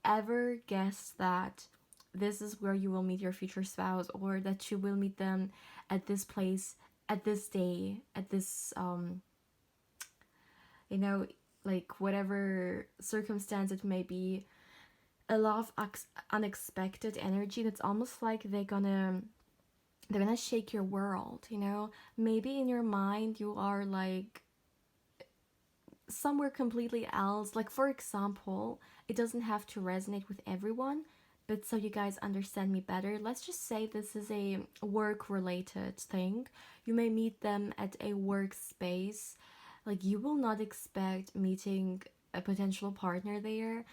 ever guess that this is where you will meet your future spouse, or that you will meet them at this place, at this day, at this you know, like whatever circumstance it may be. A lot of unexpected energy that's almost like they're gonna shake your world, you know. Maybe in your mind you are like somewhere completely else. Like, for example, it doesn't have to resonate with everyone, but so you guys understand me better, let's just say this is a work related thing. You may meet them at a workspace. Like, you will not expect meeting a potential partner there,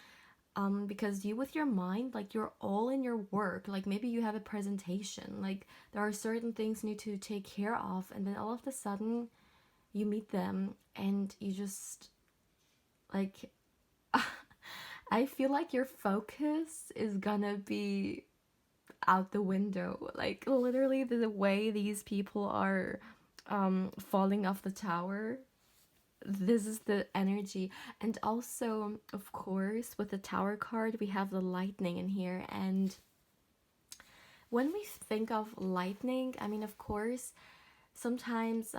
because you, with your mind, like, you're all in your work. Like, maybe you have a presentation, like there are certain things you need to take care of, and then all of a sudden you meet them and you just, like, I feel like your focus is gonna be out the window. Like, literally the way these people are falling off the tower, this is the energy. And also, of course, with the Tower card we have the lightning in here, and when we think of lightning, I mean, of course, sometimes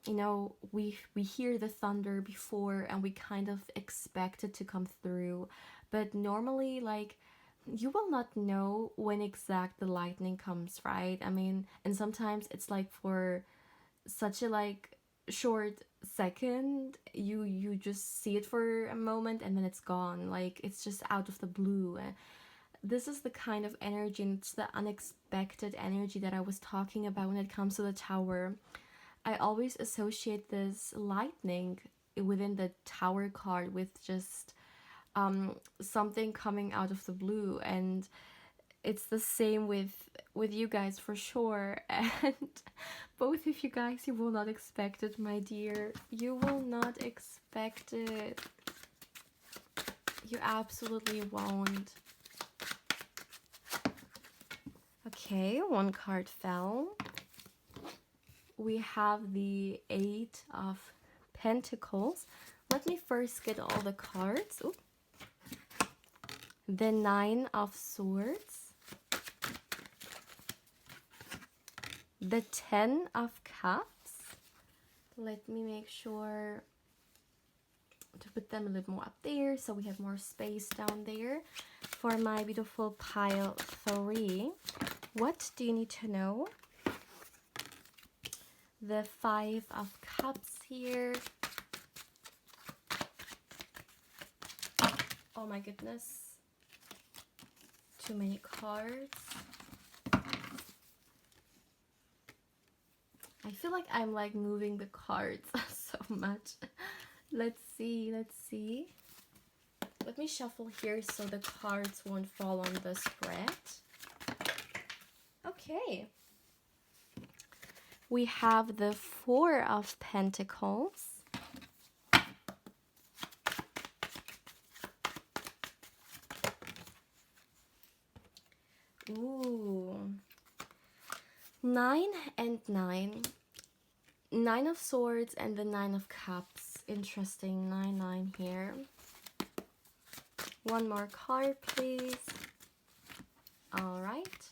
you know, we hear the thunder before and we kind of expect it to come through, but normally, like, you will not know when exact the lightning comes, right? I mean, and sometimes it's like for such a, like, short second, you just see it for a moment and then it's gone. Like, it's just out of the blue. This is the kind of energy, and it's the unexpected energy that I was talking about when it comes to the Tower. I always associate this lightning within the Tower card with just something coming out of the blue, and it's the same with you guys for sure. And both of you guys, you will not expect it, my dear. You will not expect it. You absolutely won't. Okay, one card fell. We have the 8 of Pentacles. Let me first get all the cards. Ooh. The 9 of Swords. The 10 of Cups. Let me make sure to put them a little more up there so we have more space down there. For my beautiful pile 3, what do you need to know? The 5 of Cups here. Oh my goodness. Too many cards. I feel like I'm like moving the cards so much. Let's see, let's see. Let me shuffle here so the cards won't fall on the spread. Okay. We have the 4 of Pentacles. Ooh. 9 and 9. 9 of Swords and the 9 of Cups. Interesting. 9, 9 here. One more card, please. All right.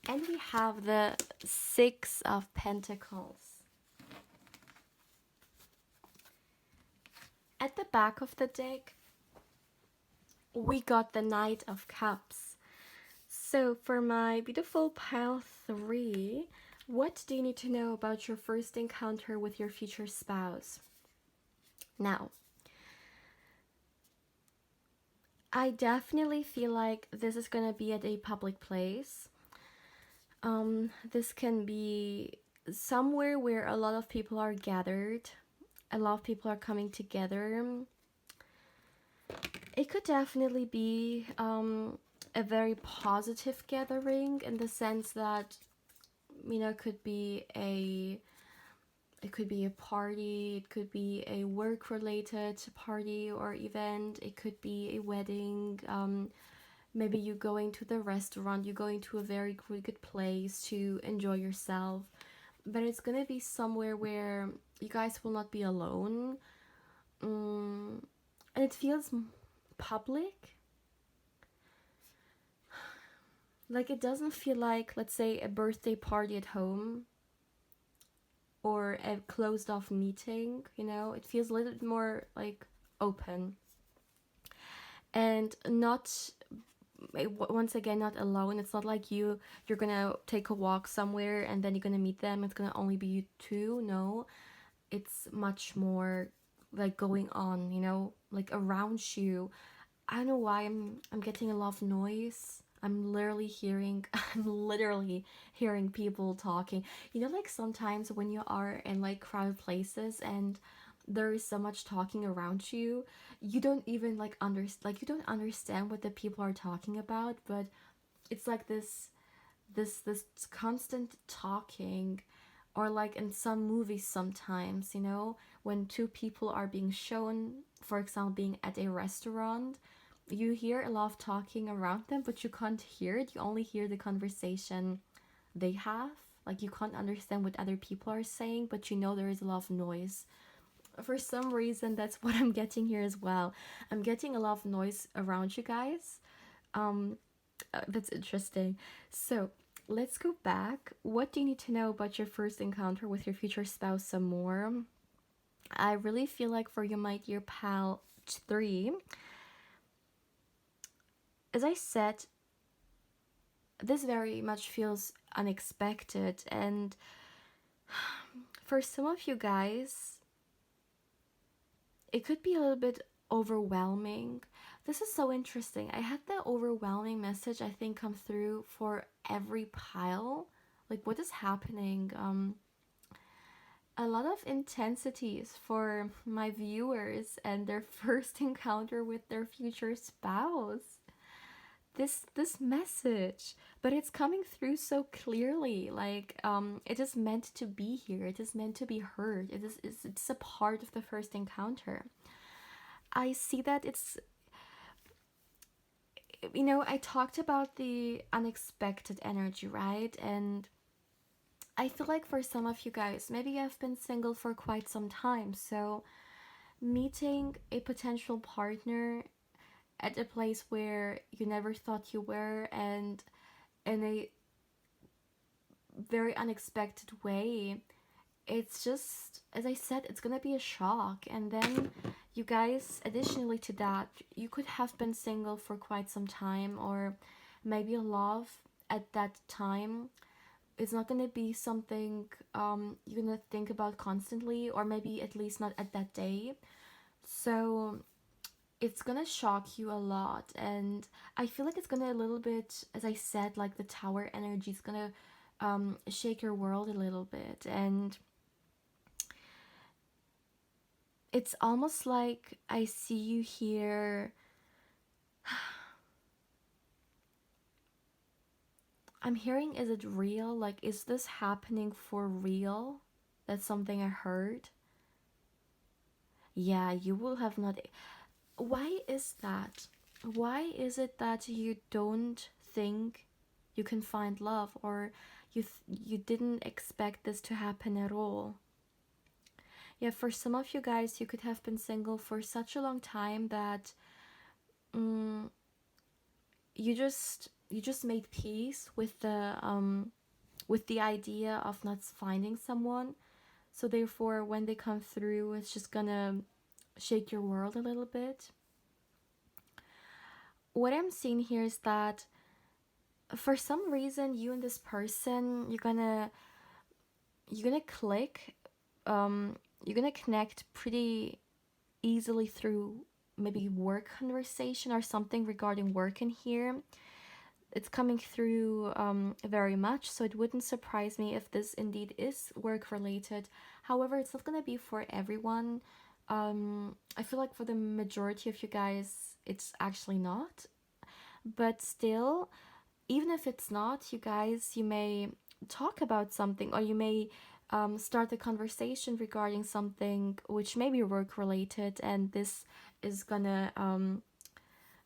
And we have the 6 of Pentacles. At back of the deck, we got the Knight of Cups. So for my beautiful pile 3, what do you need to know about your first encounter with your future spouse? Now, I definitely feel like this is gonna be at a public place. This can be somewhere where a lot of people are gathered, a lot of people are coming together. It could definitely be a very positive gathering, in the sense that, you know, it could be a party, it could be a work related party or event, it could be a wedding, maybe you going to the restaurant, you're going to a very good place to enjoy yourself, but it's gonna be somewhere where you guys will not be alone. And it feels public. Like, it doesn't feel like, let's say, a birthday party at home or a closed off meeting, you know? It feels a little bit more like open. And not, once again, not alone. It's not like you're gonna take a walk somewhere and then you're gonna meet them. It's gonna only be you two. No, it's much more like going on, you know, like around you. I don't know why I'm getting a lot of noise. I'm literally hearing people talking. You know, like sometimes when you are in like crowded places and there is so much talking around you, you don't even like you don't understand what the people are talking about, but it's like this constant talking. Or like in some movies sometimes, you know, when two people are being shown, for example, being at a restaurant, you hear a lot of talking around them, but you can't hear it. You only hear the conversation they have. Like, you can't understand what other people are saying, but you know there is a lot of noise. For some reason, that's what I'm getting here as well. I'm getting a lot of noise around you guys. That's interesting. So let's go back. What do you need to know about your first encounter with your future spouse some more? I really feel like for you, my dear pal 3, as I said, this very much feels unexpected, and for some of you guys, it could be a little bit overwhelming. This is so interesting. I had the overwhelming message, I think, come through for every pile. Like, what is happening? A lot of intensities for my viewers and their first encounter with their future spouse. This message, but it's coming through so clearly. Like, it is meant to be here. It is meant to be heard. It's a part of the first encounter. I see that it's, you know, I talked about the unexpected energy, right? And I feel like for some of you guys, maybe you have been single for quite some time, so meeting a potential partner at a place where you never thought you were, and in a very unexpected way, it's just, as I said, it's gonna be a shock. And then you guys, additionally to that, you could have been single for quite some time, or maybe love at that time. It's not gonna be something you're gonna think about constantly, or maybe at least not at that day. So it's gonna shock you a lot, and I feel like it's gonna a little bit, as I said, like the tower energy is gonna shake your world a little bit. And it's almost like I see you here. I'm hearing, is it real? Like, is this happening for real? That's something I heard. Yeah, you will have not. Why is that? Why is it that you don't think you can find love, or you didn't expect this to happen at all? Yeah, for some of you guys, you could have been single for such a long time that you just made peace with the idea of not finding someone. So therefore, when they come through, it's just gonna shake your world a little bit. What I'm seeing here is that for some reason you and this person, you're gonna click, you're gonna connect pretty easily through maybe work conversation or something regarding work in here. It's coming through very much, so it wouldn't surprise me if this indeed is work related. However, it's not gonna be for everyone. I feel like for the majority of you guys it's actually not, but still, even if it's not, you guys, you may talk about something, or you may start a conversation regarding something which may be work related, and this is gonna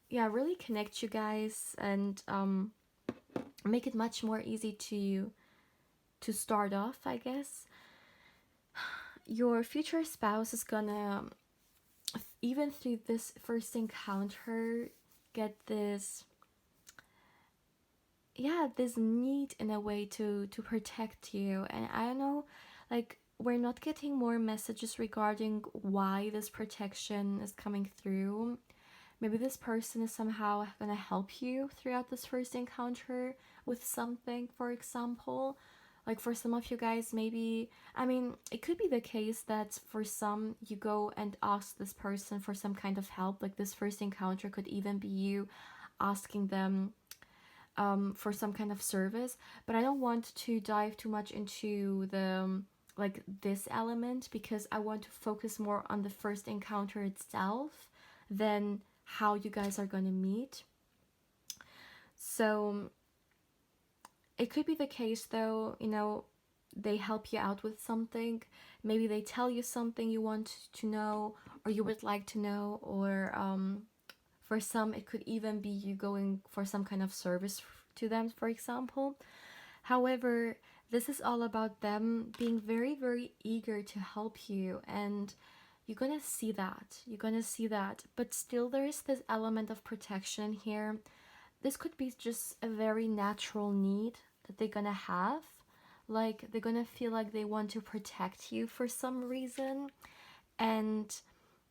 yeah, really connect you guys, and make it much more easy to start off, I guess. Your future spouse is gonna, even through this first encounter, get this, yeah, this need in a way to protect you. And I don't know, like, we're not getting more messages regarding why this protection is coming through. Maybe this person is somehow gonna help you throughout this first encounter with something, for example. Like for some of you guys, maybe, I mean, it could be the case that for some, you go and ask this person for some kind of help. Like this first encounter could even be you asking them for some kind of service. But I don't want to dive too much into the like this element, because I want to focus more on the first encounter itself than how you guys are going to meet. So it could be the case though, you know, they help you out with something. Maybe they tell you something you want to know or you would like to know, or for some it could even be you going for some kind of service to them, for example. However, this is all about them being very, very eager to help you, and you're gonna see that. You're gonna see that. But still, there is this element of protection here. This could be just a very natural need that they're gonna have. Like, they're gonna feel like they want to protect you for some reason. And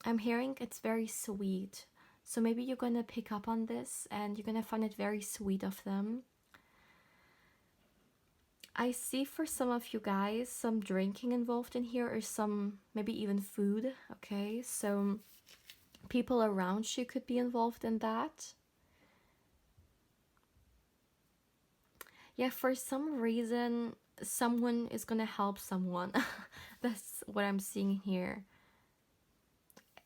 I'm hearing it's very sweet. So maybe you're gonna pick up on this and you're gonna find it very sweet of them. I see for some of you guys some drinking involved in here, or some maybe even food. Okay, so people around you could be involved in that. Yeah, for some reason someone is gonna help someone. That's what I'm seeing here.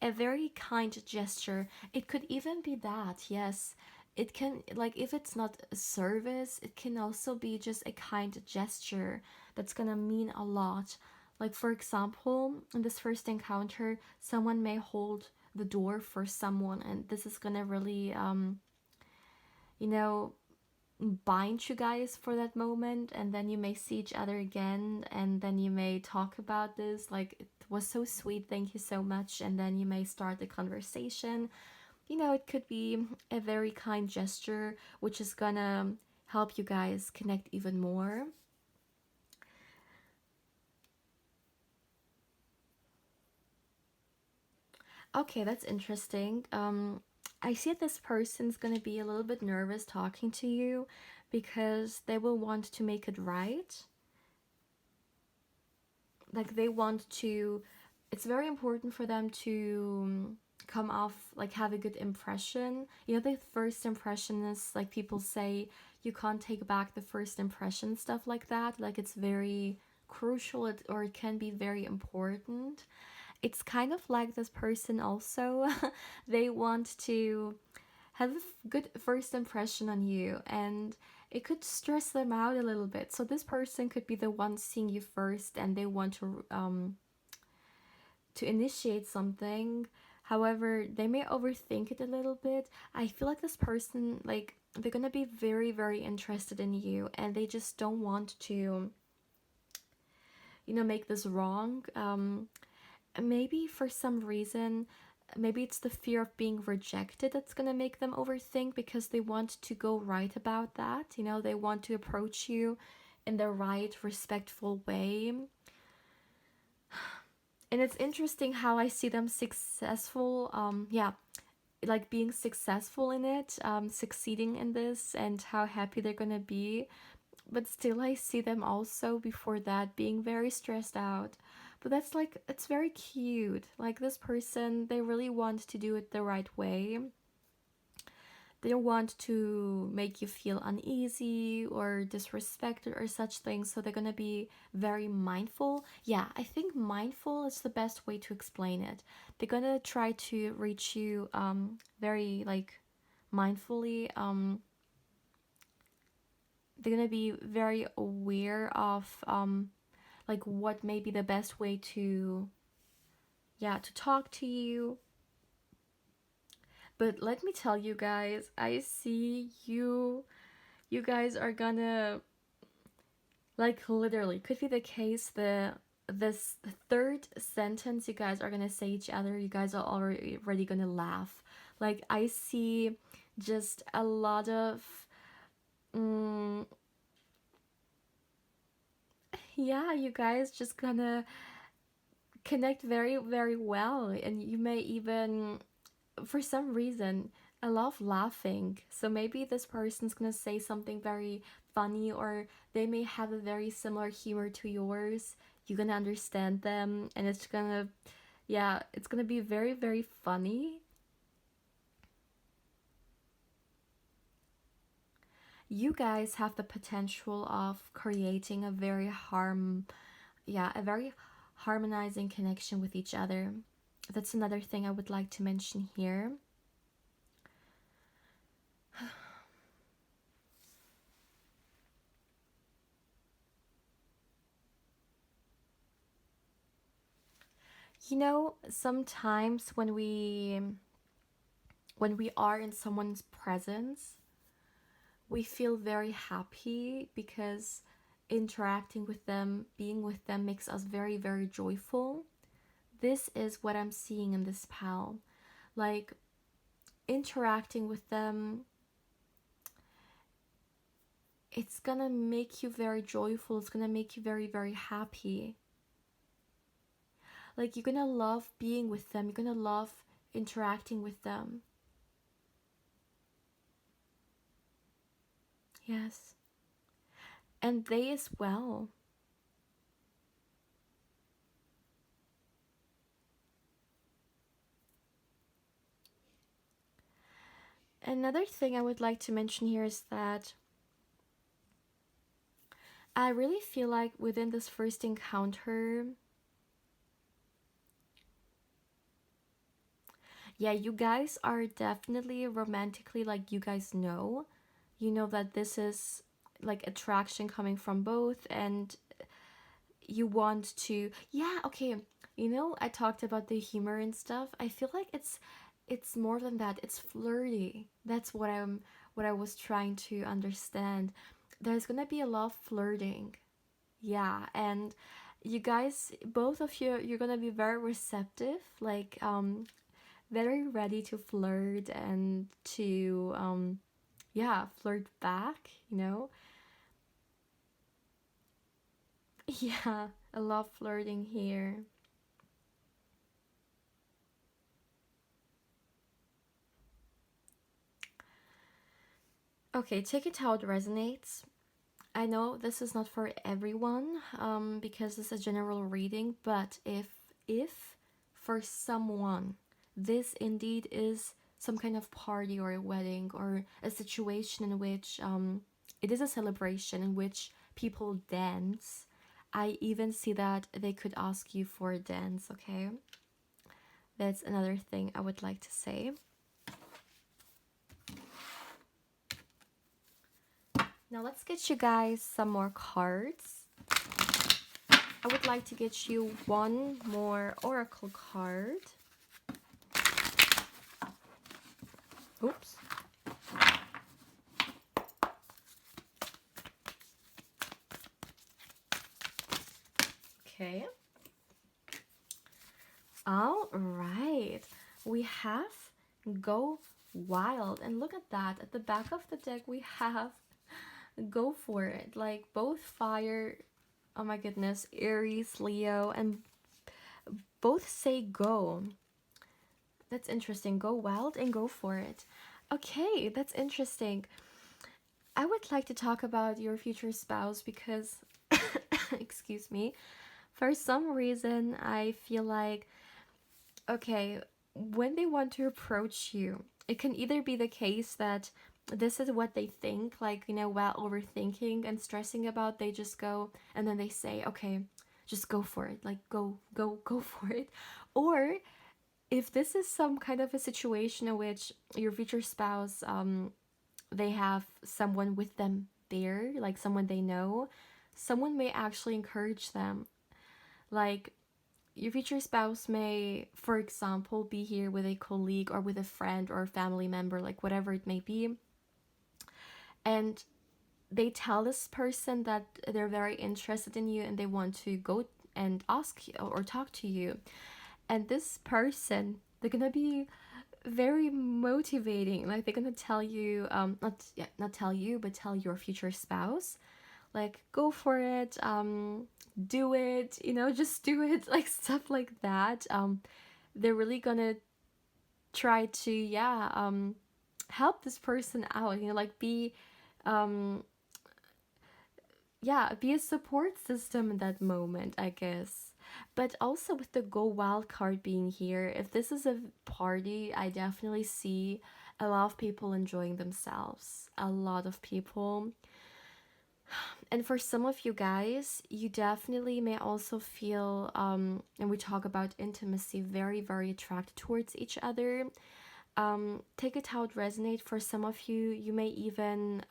A very kind gesture. It could even be that, yes. It can, like, if it's not a service, it can also be just a kind gesture that's gonna mean a lot. Like, for example, in this first encounter, someone may hold the door for someone, and this is gonna really, you know, bind you guys for that moment, and then you may see each other again, and then you may talk about this, like, it was so sweet, thank you so much, and then you may start the conversation. You know, it could be a very kind gesture which is gonna help you guys connect even more. Okay, that's interesting. I see that this person's gonna be a little bit nervous talking to you because they will want to make it right. Like, they want to, it's very important for them to come off, like, have a good impression. You know, the first impression is, like, people say you can't take back the first impression, stuff like that. Like, it's very crucial, or it can be very important. It's kind of like this person also. They want to have a good first impression on you, and it could stress them out a little bit. So this person could be the one seeing you first, and they want to initiate something. However, they may overthink it a little bit. I feel like this person, like, they're gonna be very, very interested in you, and they just don't want to, you know, make this wrong. Maybe for some reason, maybe it's the fear of being rejected that's gonna make them overthink, because they want to go right about that. You know, they want to approach you in the right, respectful way. And it's interesting how I see them successful, yeah, like being successful in it, succeeding in this, and how happy they're gonna be. But still, I see them also before that being very stressed out. But that's like, it's very cute. Like, this person, they really want to do it the right way. They don't want to make you feel uneasy or disrespected or such things, so they're gonna be very mindful. Yeah, I think mindful is the best way to explain it. They're gonna try to reach you very like mindfully. They're gonna be very aware of like what may be the best way to, yeah, to talk to you. But let me tell you guys, I see you guys are gonna, like, literally could be the case, this third sentence you guys are gonna say each other, you guys are already gonna laugh. Like, I see just a lot of yeah, you guys just gonna connect very, very well, and you may even, for some reason, I love laughing. So maybe this person's gonna say something very funny, or they may have a very similar humor to yours. You're gonna understand them, and it's gonna, yeah, it's gonna be very, very funny. You guys have the potential of creating a very a very harmonizing connection with each other. That's another thing I would like to mention here. You know, sometimes when we are in someone's presence, we feel very happy because interacting with them, being with them makes us very, very joyful. This is what I'm seeing in this pal. Like, interacting with them, it's gonna make you very joyful. It's gonna make you very, very happy. Like, you're gonna love being with them. You're gonna love interacting with them. Yes. And they as well. Another thing I would like to mention here is that I really feel like within this first encounter, yeah, you guys are definitely romantically, like, you guys know. You know that this is like attraction coming from both, and you want to, yeah, okay. You know, I talked about the humor and stuff. I feel like it's more than that. It's flirty. That's what I was trying to understand. There's gonna be a lot of flirting. Yeah, and you guys, both of you, you're gonna be very receptive, like very ready to flirt and to yeah, flirt back, you know. Yeah, I love flirting here. Okay, take it how it resonates. I know this is not for everyone, because it's a general reading, but if for someone this indeed is some kind of party or a wedding or a situation in which it is a celebration in which people dance, I even see that they could ask you for a dance, okay? That's another thing I would like to say. Now let's get you guys some more cards. I would like to get you one more oracle card. Oops. Okay. All right. We have Go Wild. And look at that. At the back of the deck, we have Go For It. Like, both fire, oh my goodness, Aries, Leo, and both say go. That's interesting. Go wild and go for it. Okay, that's interesting. I would like to talk about your future spouse because, excuse me, for some reason I feel like, okay, when they want to approach you, it can either be the case that this is what they think, like, while overthinking and stressing about, they just go and then they say, okay, just go for it, like, go for it. Or if this is some kind of a situation in which your future spouse, they have someone with them there, like someone they know, someone may actually encourage them. Like, your future spouse may, for example, be here with a colleague or with a friend or a family member, like whatever it may be, and they tell this person that they're very interested in you and they want to go and ask you or talk to you. And this person, they're gonna be very motivating. Like, they're gonna tell you, not tell you, but tell your future spouse, like, go for it, do it, just do it, like stuff like that. They're really gonna try to, help this person out, like um, be a support system in that moment, I guess. But also with the go wild card being here, if this is a party, I definitely see a lot of people enjoying themselves. A lot of people. And for some of you guys, you definitely may also feel, and we talk about intimacy, very, very attracted towards each other. Take it how it resonates. For some of you, you may even,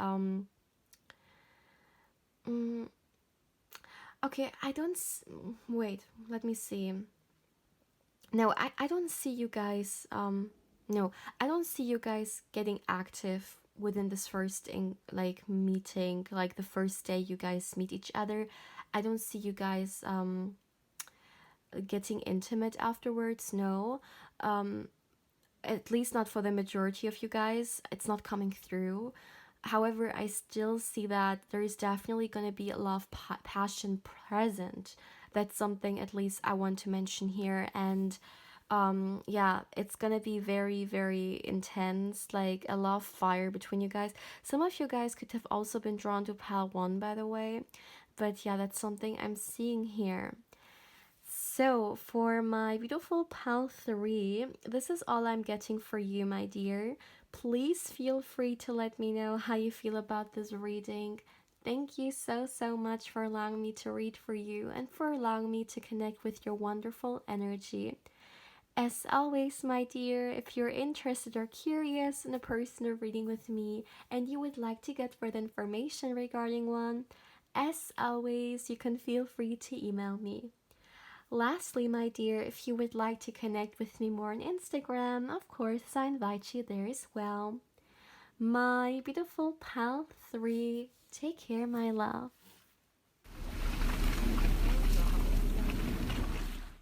okay, wait, let me see. No, I don't see you guys, no, I don't see you guys getting active within this first meeting, like the first day you guys meet each other. I don't see you guys getting intimate afterwards. No, at least not for the majority of you guys. It's not coming through. However, I still see that there is definitely going to be a lot of passion present. That's something at least I want to mention here. And it's gonna be very, very intense, like a lot of fire between you guys. Some of you guys could have also been drawn to pile 1, by the way, but yeah, that's something I'm seeing here. So for my beautiful pile 3, this is all I'm getting for you, my dear. Please feel free to let me know how you feel about this reading. Thank you so, so much for allowing me to read for you and for allowing me to connect with your wonderful energy. As always, my dear, if you're interested or curious in a personal reading with me and you would like to get further information regarding one, as always, you can feel free to email me. Lastly, my dear, if you would like to connect with me more on Instagram, of course, I invite you there as well. My beautiful pal 3, take care, my love.